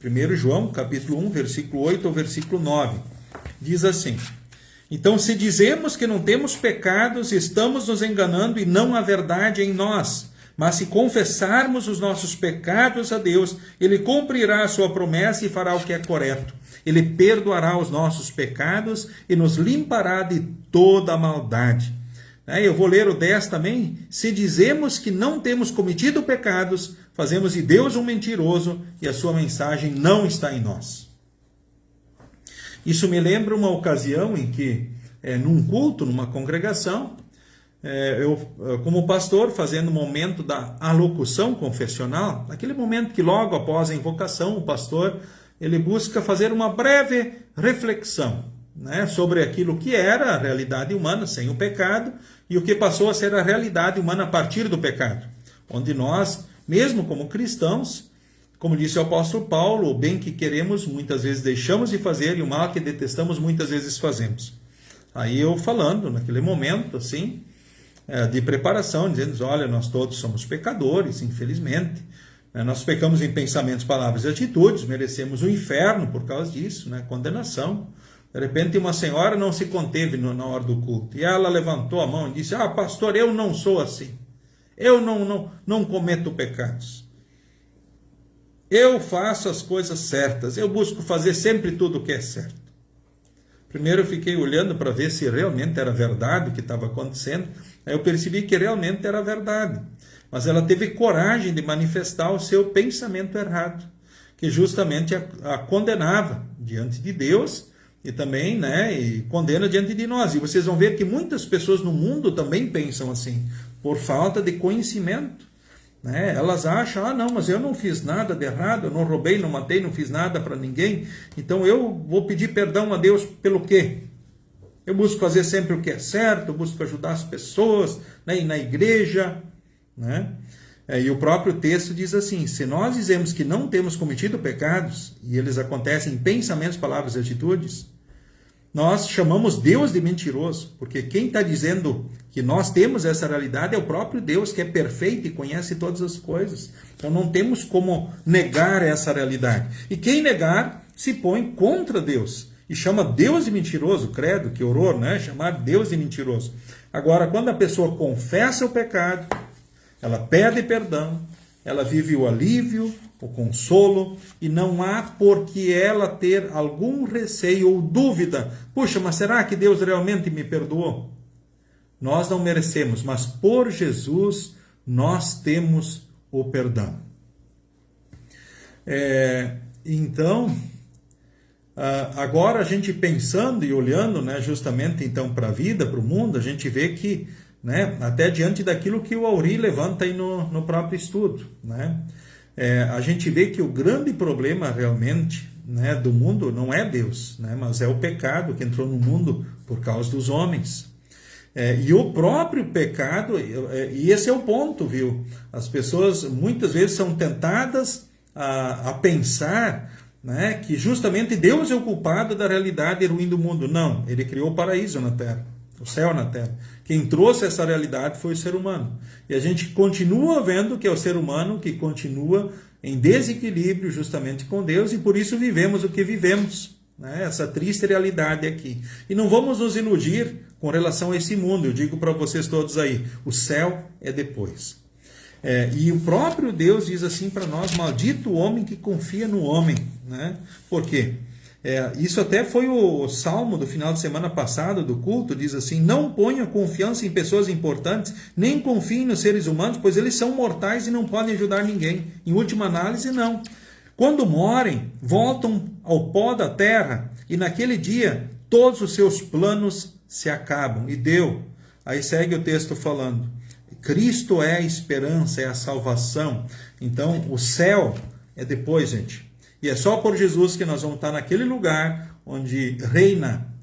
1 João, capítulo 1, versículo 8 ao versículo 9. Diz assim: Então, se dizemos que não temos pecados, estamos nos enganando e não há verdade em nós. Mas se confessarmos os nossos pecados a Deus, Ele cumprirá a sua promessa e fará o que é correto. Ele perdoará os nossos pecados e nos limpará de toda a maldade. Eu vou ler o 10 também. Se dizemos que não temos cometido pecados, fazemos de Deus um mentiroso e a sua mensagem não está em nós. Isso me lembra uma ocasião em que, num culto, numa congregação, eu, como pastor, fazendo o momento da alocução confessional, naquele momento que logo após a invocação, o pastor ele busca fazer uma breve reflexão, né, sobre aquilo que era a realidade humana sem o pecado e o que passou a ser a realidade humana a partir do pecado, onde nós, mesmo como cristãos, como disse o apóstolo Paulo, o bem que queremos muitas vezes deixamos de fazer e o mal que detestamos muitas vezes fazemos. Aí eu falando naquele momento assim, de preparação, dizendo, olha, nós todos somos pecadores, infelizmente, nós pecamos em pensamentos, palavras e atitudes, merecemos o inferno por causa disso, condenação. De repente uma senhora não se conteve na hora do culto, e ela levantou a mão e disse, pastor, eu não sou assim, eu não cometo pecados, eu faço as coisas certas, eu busco fazer sempre tudo o que é certo. Primeiro eu fiquei olhando para ver se realmente era verdade o que estava acontecendo, aí eu percebi que realmente era verdade, mas ela teve coragem de manifestar o seu pensamento errado, que justamente a condenava diante de Deus, e também, e condena diante de nós. E vocês vão ver que muitas pessoas no mundo também pensam assim, por falta de conhecimento. Elas acham, não, mas eu não fiz nada de errado, eu não roubei, não matei, não fiz nada para ninguém, então eu vou pedir perdão a Deus pelo quê? Eu busco fazer sempre o que é certo, eu busco ajudar as pessoas, e na igreja, E o próprio texto diz assim, se nós dizemos que não temos cometido pecados, e eles acontecem em pensamentos, palavras e atitudes, nós chamamos Deus de mentiroso, porque quem está dizendo que nós temos essa realidade é o próprio Deus, que é perfeito e conhece todas as coisas. Então não temos como negar essa realidade. E quem negar se põe contra Deus e chama Deus de mentiroso. Credo, que horror, né? Chamar Deus de mentiroso. Agora, quando a pessoa confessa o pecado, ela pede perdão, ela vive o alívio, o consolo, e não há por que ela ter algum receio ou dúvida. Puxa, mas será que Deus realmente me perdoou? Nós não merecemos, mas por Jesus nós temos o perdão. Então, agora a gente pensando e olhando, né, justamente então para a vida, para o mundo, a gente vê que, né, até diante daquilo que o Auri levanta aí no próprio estudo, né, a gente vê que o grande problema realmente, né, do mundo não é Deus, né, mas é o pecado que entrou no mundo por causa dos homens. E o próprio pecado, e esse é o ponto, viu? As pessoas muitas vezes são tentadas a pensar, né, que justamente Deus é o culpado da realidade ruim do mundo. Não, ele criou o paraíso na terra, o céu na terra. Quem trouxe essa realidade foi o ser humano. E a gente continua vendo que é o ser humano que continua em desequilíbrio justamente com Deus, e por isso vivemos o que vivemos, né? Essa triste realidade aqui. E não vamos nos iludir com relação a esse mundo. Eu digo para vocês todos aí, o céu é depois. E o próprio Deus diz assim para nós: maldito o homem que confia no homem, né? Por quê? Isso até foi o salmo do final de semana passado do culto, diz assim: não ponha confiança em pessoas importantes, nem confie nos seres humanos, pois eles são mortais e não podem ajudar ninguém. Em última análise, não. Quando morrem, voltam ao pó da terra, e naquele dia todos os seus planos se acabam. E deu. Aí segue o texto falando: Cristo é a esperança, é a salvação. Então, o céu é depois, gente. E é só por Jesus que nós vamos estar naquele lugar onde reina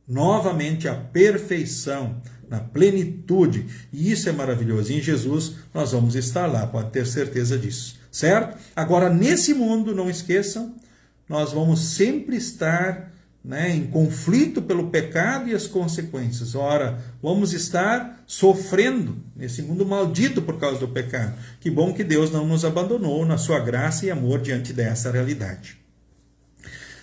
novamente a perfeição, na plenitude. E isso é maravilhoso. E em Jesus nós vamos estar lá, pode ter certeza disso. Certo? Agora, nesse mundo, não esqueçam, nós vamos sempre estar, né, em conflito pelo pecado e as consequências. Ora, vamos estar sofrendo nesse mundo maldito por causa do pecado. Que bom que Deus não nos abandonou na sua graça e amor diante dessa realidade.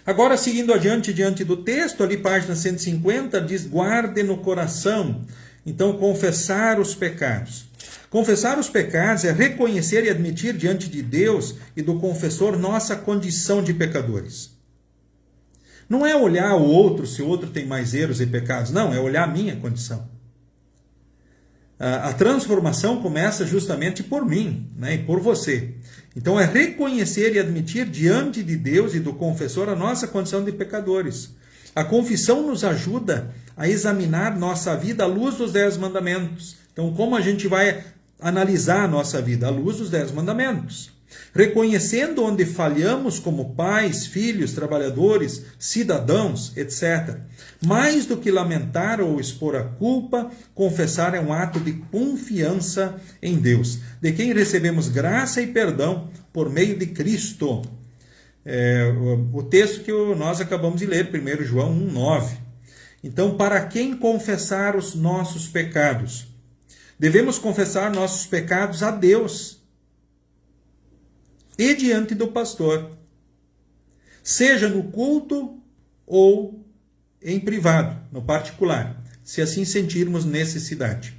Agora, seguindo adiante, diante do texto, ali página 150, diz: guarde no coração. Então, confessar os pecados. Confessar os pecados é reconhecer e admitir diante de Deus e do confessor nossa condição de pecadores. Não é olhar o outro, se o outro tem mais erros e pecados. Não, é olhar a minha condição. A transformação começa justamente por mim, né, e por você. Então é reconhecer e admitir diante de Deus e do confessor a nossa condição de pecadores. A confissão nos ajuda a examinar nossa vida à luz dos 10 mandamentos. Então, como a gente vai analisar a nossa vida? À luz dos 10 mandamentos. Reconhecendo onde falhamos como pais, filhos, trabalhadores, cidadãos, etc. Mais do que lamentar ou expor a culpa, confessar é um ato de confiança em Deus, de quem recebemos graça e perdão por meio de Cristo. O texto que nós acabamos de ler, 1 João 1,9. Então, para quem confessar os nossos pecados? Devemos confessar nossos pecados a Deus e diante do pastor, seja no culto ou em privado, no particular, se assim sentirmos necessidade.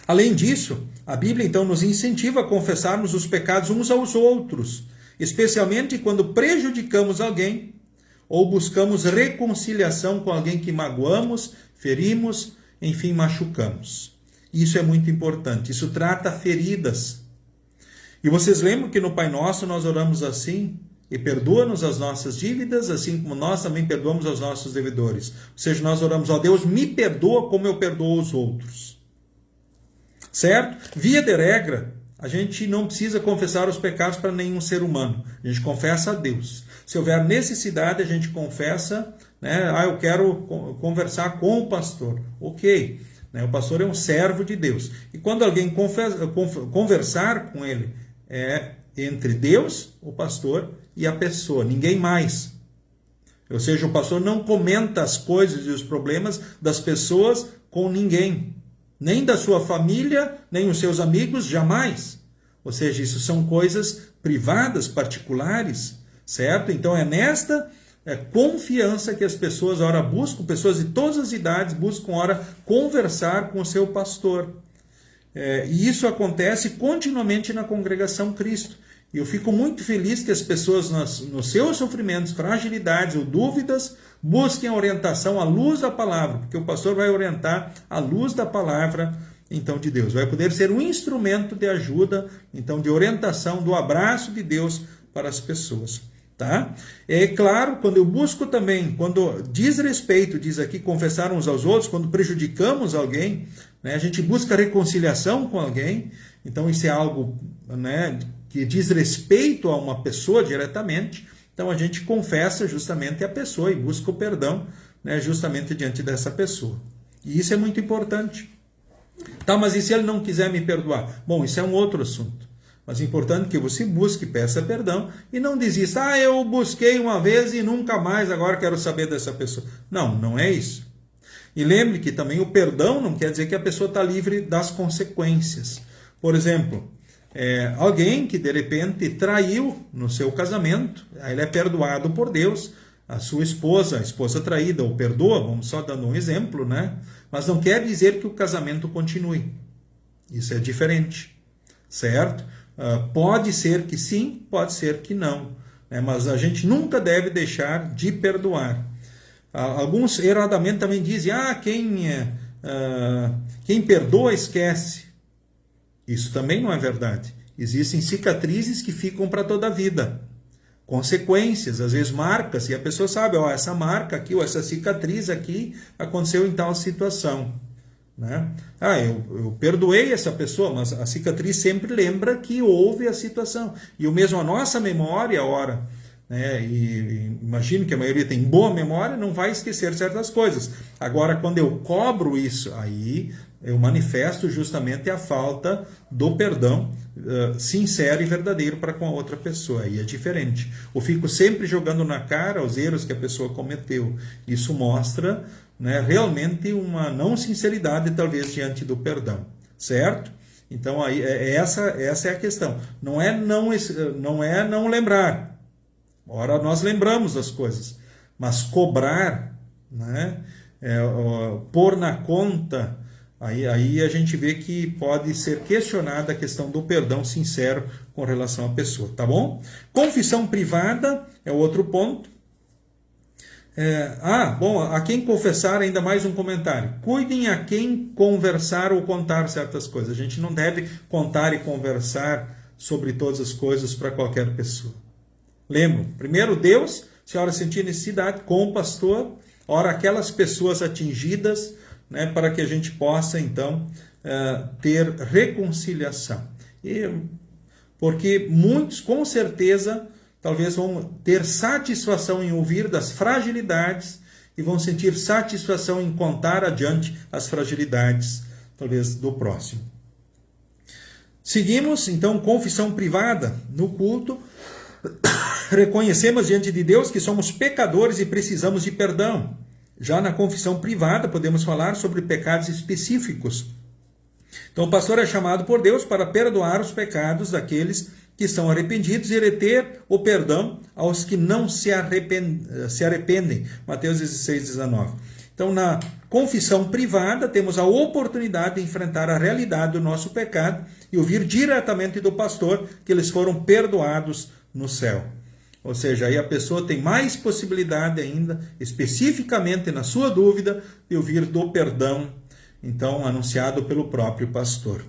Além disso, a Bíblia então nos incentiva a confessarmos os pecados uns aos outros, especialmente quando prejudicamos alguém ou buscamos reconciliação com alguém que magoamos, ferimos, enfim, machucamos. Isso é muito importante. Isso trata feridas. E vocês lembram que no Pai Nosso nós oramos assim: e perdoa-nos as nossas dívidas, assim como nós também perdoamos aos nossos devedores. Ou seja, nós oramos: ó Deus, me perdoa como eu perdoo os outros. Certo? Via de regra, a gente não precisa confessar os pecados para nenhum ser humano. A gente confessa a Deus. Se houver necessidade, a gente confessa, né? Eu quero conversar com o pastor. Ok. O pastor é um servo de Deus. E quando alguém conversar com ele, é entre Deus, o pastor e a pessoa, ninguém mais. Ou seja, o pastor não comenta as coisas e os problemas das pessoas com ninguém. Nem da sua família, nem os seus amigos, jamais. Ou seja, isso são coisas privadas, particulares, certo? Então é nesta confiança que as pessoas ora buscam, pessoas de todas as idades buscam ora conversar com o seu pastor. E isso acontece continuamente na congregação Cristo. E eu fico muito feliz que as pessoas nos seus sofrimentos, fragilidades ou dúvidas busquem a orientação à luz da palavra, porque o pastor vai orientar à luz da palavra então de Deus. Vai poder ser um instrumento de ajuda, então de orientação, do abraço de Deus para as pessoas. Tá? É claro, quando eu busco também, quando diz respeito, diz aqui, confessar uns aos outros, quando prejudicamos alguém, né, a gente busca reconciliação com alguém, então isso é algo, né, que diz respeito a uma pessoa diretamente, então a gente confessa justamente a pessoa e busca o perdão, né, justamente diante dessa pessoa. E isso é muito importante. Tá, mas e se ele não quiser me perdoar? Bom, isso é um outro assunto. Mas é importante que você busque, peça perdão e não desista. Eu busquei uma vez e nunca mais, agora quero saber dessa pessoa. Não, não é isso. E lembre que também o perdão não quer dizer que a pessoa está livre das consequências. Por exemplo, alguém que de repente traiu no seu casamento, ele é perdoado por Deus, a sua esposa, a esposa traída, o perdoa, vamos só dando um exemplo, né? Mas não quer dizer que o casamento continue. Isso é diferente, certo? Pode ser que sim, pode ser que não, né? Mas a gente nunca deve deixar de perdoar. Alguns erradamente também dizem, quem perdoa esquece. Isso também não é verdade. Existem cicatrizes que ficam para toda a vida. Consequências, às vezes marcas, e a pessoa sabe, essa marca aqui, ou essa cicatriz aqui, aconteceu em tal situação. Né? Eu perdoei essa pessoa, mas a cicatriz sempre lembra que houve a situação. E o mesmo a nossa memória, ora, né? E imagino que a maioria tem boa memória, não vai esquecer certas coisas. Agora, quando eu cobro isso, aí eu manifesto justamente a falta do perdão sincero e verdadeiro para com a outra pessoa. Aí é diferente. Eu fico sempre jogando na cara os erros que a pessoa cometeu. Isso mostra, né, realmente uma não sinceridade, talvez, diante do perdão. Certo? Então, aí, essa é a questão. Não é não lembrar. Ora, nós lembramos das coisas. Mas cobrar, né, pôr na conta, aí a gente vê que pode ser questionada a questão do perdão sincero com relação à pessoa. Tá bom? Confissão privada é outro ponto. A quem confessar, ainda mais um comentário. Cuidem a quem conversar ou contar certas coisas. A gente não deve contar e conversar sobre todas as coisas para qualquer pessoa. Lembram? Primeiro Deus, se a hora sentir necessidade, com o pastor, ora aquelas pessoas atingidas, né, para que a gente possa, então, ter reconciliação. Porque muitos, com certeza, talvez vão ter satisfação em ouvir das fragilidades e vão sentir satisfação em contar adiante as fragilidades, talvez, do próximo. Seguimos, então, confissão privada no culto. Reconhecemos diante de Deus que somos pecadores e precisamos de perdão. Já na confissão privada, podemos falar sobre pecados específicos. Então, o pastor é chamado por Deus para perdoar os pecados daqueles que são arrependidos e reter o perdão aos que não se arrependem. Mateus 16, 19. Então, na confissão privada, temos a oportunidade de enfrentar a realidade do nosso pecado e ouvir diretamente do pastor que eles foram perdoados no céu. Ou seja, aí a pessoa tem mais possibilidade ainda, especificamente na sua dúvida, de ouvir do perdão, então, anunciado pelo próprio pastor.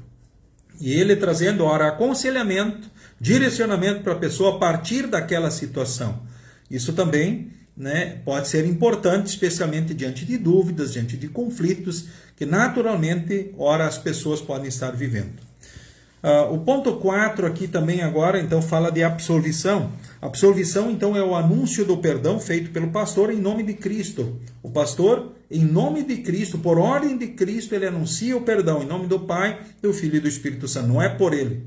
E ele trazendo, ora, aconselhamento, direcionamento para a pessoa a partir daquela situação. Isso também, né, pode ser importante, especialmente diante de dúvidas, diante de conflitos, que naturalmente, ora, as pessoas podem estar vivendo. O ponto 4 aqui também agora, então, fala de absolvição. Absolvição, então, é o anúncio do perdão feito pelo pastor em nome de Cristo. O pastor, em nome de Cristo, por ordem de Cristo, ele anuncia o perdão em nome do Pai, do Filho e do Espírito Santo. Não é por ele,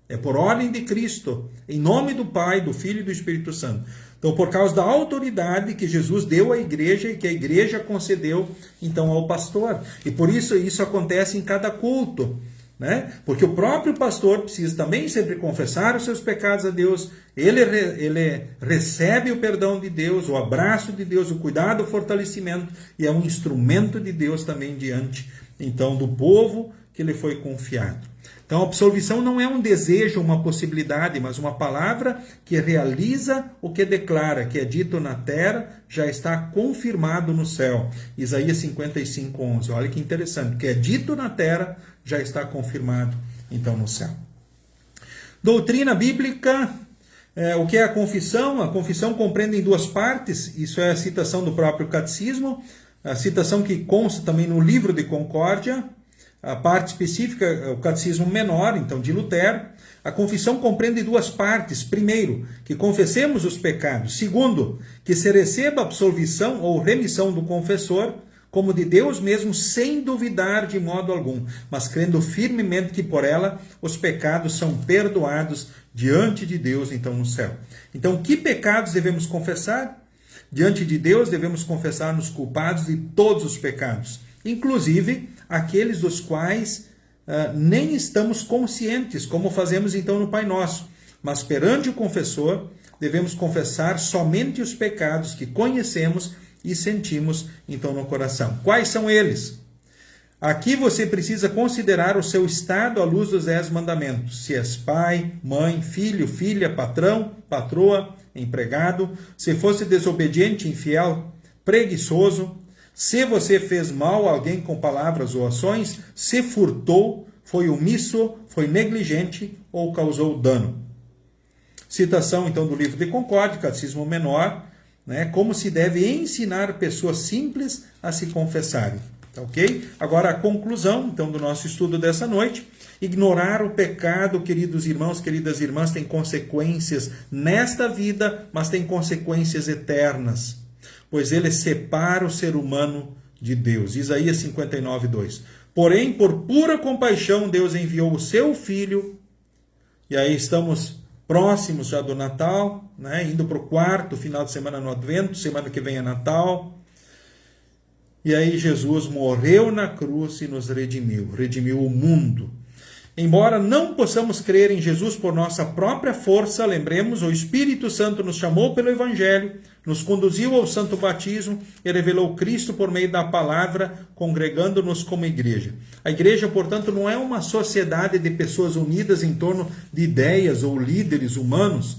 é por ordem de Cristo, em nome do Pai, do Filho e do Espírito Santo. Então, por causa da autoridade que Jesus deu à igreja e que a igreja concedeu, então, ao pastor. E por isso, isso acontece em cada culto. né? Porque o próprio pastor precisa também sempre confessar os seus pecados a Deus, ele recebe o perdão de Deus, o abraço de Deus, o cuidado, o fortalecimento, e é um instrumento de Deus também diante, então, do povo que lhe foi confiado. Então, a absolvição não é um desejo, uma possibilidade, mas uma palavra que realiza o que declara, que é dito na terra, já está confirmado no céu. Isaías 55:11. Olha que interessante, que é dito na terra, já está confirmado, então, no céu. Doutrina bíblica, o que é a confissão? A confissão compreende em duas partes, isso é a citação do próprio catecismo, a citação que consta também no livro de Concórdia. A parte específica, o catecismo menor, então de Lutero. A confissão compreende duas partes. Primeiro, que confessemos os pecados. Segundo, que se receba absolvição ou remissão do confessor, como de Deus mesmo, sem duvidar de modo algum, mas crendo firmemente que por ela os pecados são perdoados diante de Deus, então no céu. Então, que pecados devemos confessar? Diante de Deus devemos confessar-nos culpados de todos os pecados, inclusive aqueles dos quais nem estamos conscientes, como fazemos então no Pai Nosso. Mas perante o confessor, devemos confessar somente os pecados que conhecemos e sentimos então no coração. Quais são eles? Aqui você precisa considerar o seu estado à luz dos 10 mandamentos. Se és pai, mãe, filho, filha, patrão, patroa, empregado, se fosse desobediente, infiel, preguiçoso, se você fez mal a alguém com palavras ou ações, se furtou, foi omisso, foi negligente ou causou dano. Citação, então, do livro de Concórdia, Catecismo Menor, né, como se deve ensinar pessoas simples a se confessarem. Tá, ok? Agora, a conclusão, então, do nosso estudo dessa noite. Ignorar o pecado, queridos irmãos, queridas irmãs, tem consequências nesta vida, mas tem consequências eternas, pois ele separa o ser humano de Deus. Isaías 59:2. Porém, por pura compaixão, Deus enviou o seu Filho, e aí estamos próximos já do Natal, né? Indo para o quarto final de semana no Advento, semana que vem é Natal, e aí Jesus morreu na cruz e nos redimiu o mundo. Embora não possamos crer em Jesus por nossa própria força, lembremos, o Espírito Santo nos chamou pelo Evangelho, nos conduziu ao santo batismo e revelou Cristo por meio da palavra, congregando-nos como igreja. A igreja, portanto, não é uma sociedade de pessoas unidas em torno de ideias ou líderes humanos,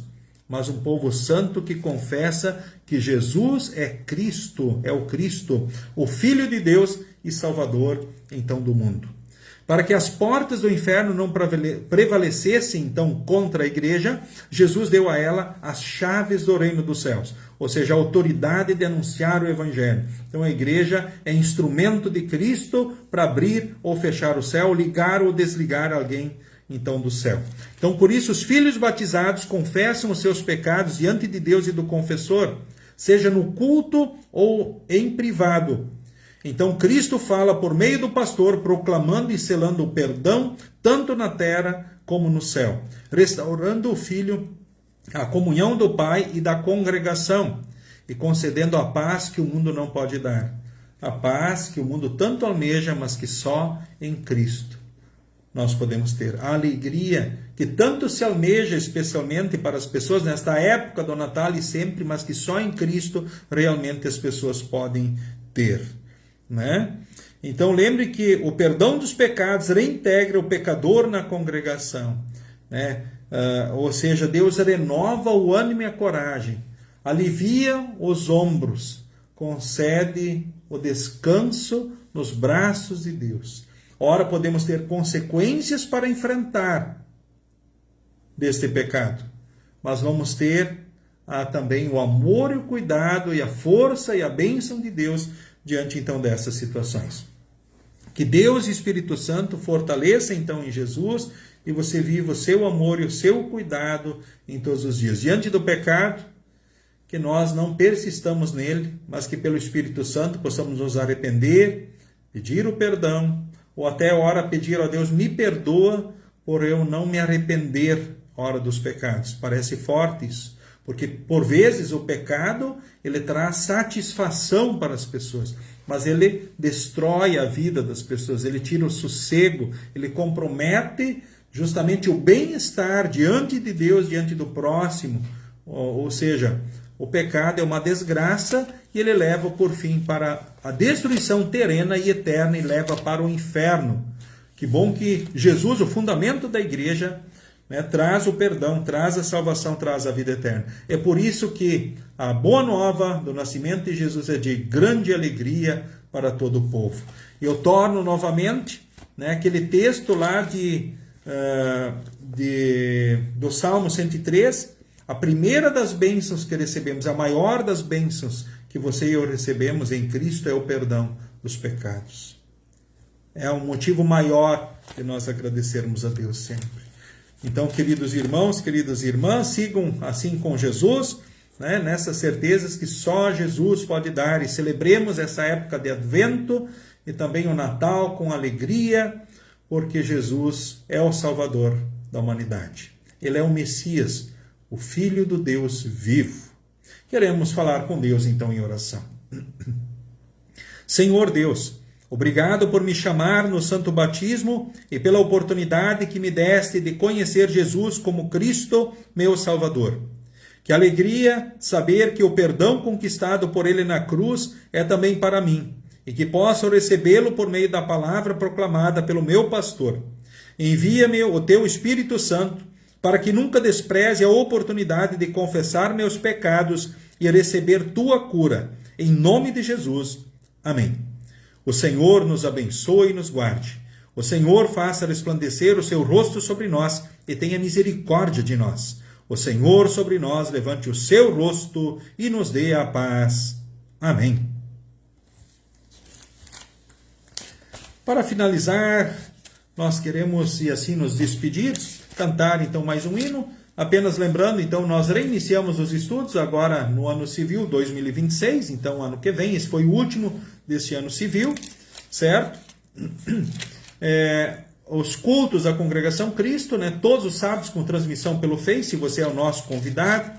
mas um povo santo que confessa que Jesus é Cristo, é o Cristo, o Filho de Deus e Salvador, então, do mundo. Para que as portas do inferno não prevalecessem, então, contra a igreja, Jesus deu a ela as chaves do reino dos céus, ou seja, a autoridade de anunciar o evangelho. Então, a igreja é instrumento de Cristo para abrir ou fechar o céu, ligar ou desligar alguém, então, do céu. Então, por isso, os filhos batizados confessam os seus pecados diante de Deus e do confessor, seja no culto ou em privado. Então, Cristo fala por meio do pastor, proclamando e selando o perdão, tanto na terra como no céu, restaurando o Filho, a comunhão do Pai e da congregação, e concedendo a paz que o mundo não pode dar. A paz que o mundo tanto almeja, mas que só em Cristo nós podemos ter. A alegria que tanto se almeja, especialmente para as pessoas nesta época do Natal e sempre, mas que só em Cristo realmente as pessoas podem ter. Né? Então lembre que o perdão dos pecados reintegra o pecador na congregação, né? Ou seja, Deus renova o ânimo e a coragem, alivia os ombros, concede o descanso nos braços de Deus. Ora, podemos ter consequências para enfrentar deste pecado, mas vamos ter também o amor e o cuidado e a força e a bênção de Deus diante então dessas situações. Que Deus e Espírito Santo fortaleça então em Jesus e você viva o seu amor e o seu cuidado em todos os dias. Diante do pecado, que nós não persistamos nele, mas que pelo Espírito Santo possamos nos arrepender, pedir o perdão, ou até ora pedir a Deus, me perdoa por eu não me arrepender, ora dos pecados. Parece forte isso. Porque, por vezes, o pecado, ele traz satisfação para as pessoas. mas ele destrói a vida das pessoas, ele tira o sossego, ele compromete justamente o bem-estar diante de Deus, diante do próximo. Ou seja, o pecado é uma desgraça e ele leva por fim para a destruição terrena e eterna e leva para o inferno. Que bom que Jesus, o fundamento da igreja, traz o perdão, traz a salvação, traz a vida eterna. É por isso que a boa nova do nascimento de Jesus é de grande alegria para todo o povo. Eu torno novamente aquele texto lá do Salmo 103, a primeira das bênçãos que recebemos, a maior das bênçãos que você e eu recebemos em Cristo é o perdão dos pecados. É um motivo maior de nós agradecermos a Deus sempre. Então, queridos irmãos, queridas irmãs, sigam assim com Jesus, nessas certezas que só Jesus pode dar, e celebremos essa época de Advento e também o Natal com alegria, porque Jesus é o Salvador da humanidade. Ele é o Messias, o Filho do Deus vivo. Queremos falar com Deus então em oração. Senhor Deus, obrigado por me chamar no santo batismo e pela oportunidade que me deste de conhecer Jesus como Cristo, meu Salvador. Que alegria saber que o perdão conquistado por Ele na cruz é também para mim, e que posso recebê-lo por meio da palavra proclamada pelo meu pastor. Envia-me o teu Espírito Santo, para que nunca despreze a oportunidade de confessar meus pecados e receber tua cura. Em nome de Jesus. Amém. O Senhor nos abençoe e nos guarde. O Senhor faça resplandecer o seu rosto sobre nós e tenha misericórdia de nós. O Senhor sobre nós levante o seu rosto e nos dê a paz. Amém. Para finalizar, nós queremos, e assim nos despedir, cantar então mais um hino. Apenas lembrando, então, nós reiniciamos os estudos agora no ano civil 2026, então ano que vem, esse foi o último desse ano civil, certo? Os cultos da Congregação Cristo, todos os sábados com transmissão pelo Face, você é o nosso convidado.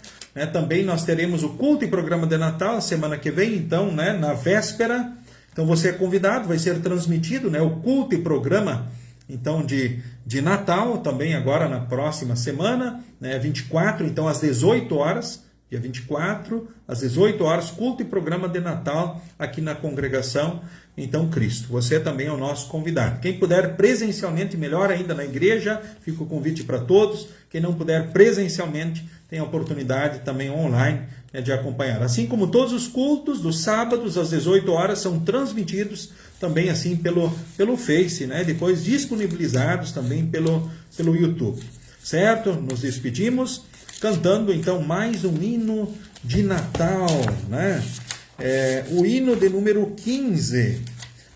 Também nós teremos o culto e programa de Natal semana que vem, então, na véspera. Então você é convidado, vai ser transmitido o culto e programa então de Natal, também agora na próxima semana, 24, então às 18 horas, dia 24, às 18 horas, culto e programa de Natal aqui na Congregação, então Cristo. Você também é o nosso convidado. Quem puder presencialmente, melhor ainda na igreja, fica o convite para todos. Quem não puder presencialmente, tem a oportunidade também online de acompanhar. Assim como todos os cultos dos sábados às 18 horas são transmitidos também assim pelo Face, depois disponibilizados também pelo YouTube. Certo? Nos despedimos cantando então mais um hino de Natal, o hino de número 15.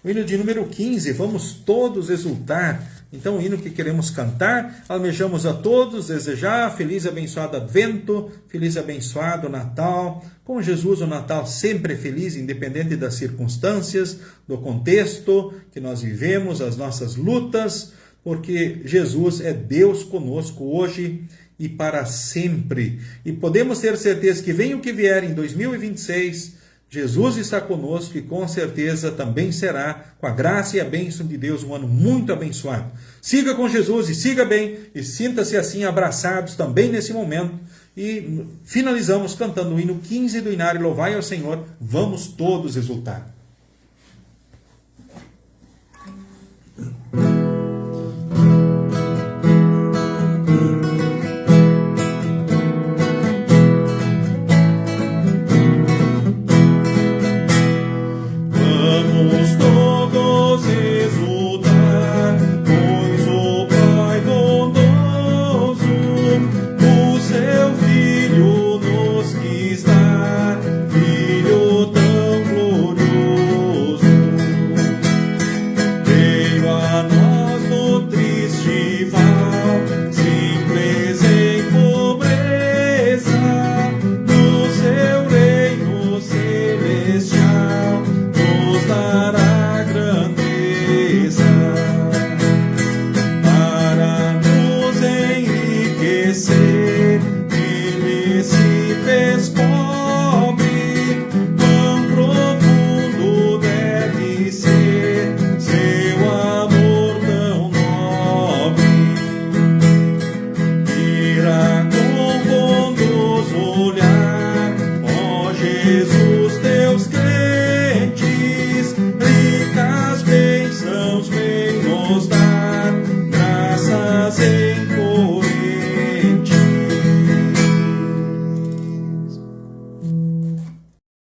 O hino de número 15, vamos todos exultar. Então, o hino que queremos cantar, almejamos a todos desejar feliz e abençoado Advento, feliz e abençoado Natal. Com Jesus, o Natal sempre é feliz, independente das circunstâncias, do contexto que nós vivemos, as nossas lutas, porque Jesus é Deus conosco hoje e para sempre. E podemos ter certeza que venha o que vier em 2026, Jesus está conosco e com certeza também será, com a graça e a bênção de Deus, um ano muito abençoado. Siga com Jesus e siga bem e sinta-se assim abraçados também nesse momento. E finalizamos cantando o hino 15 do Inário, Louvai ao Senhor. Vamos todos exultar. Filho tão glorioso. nos dá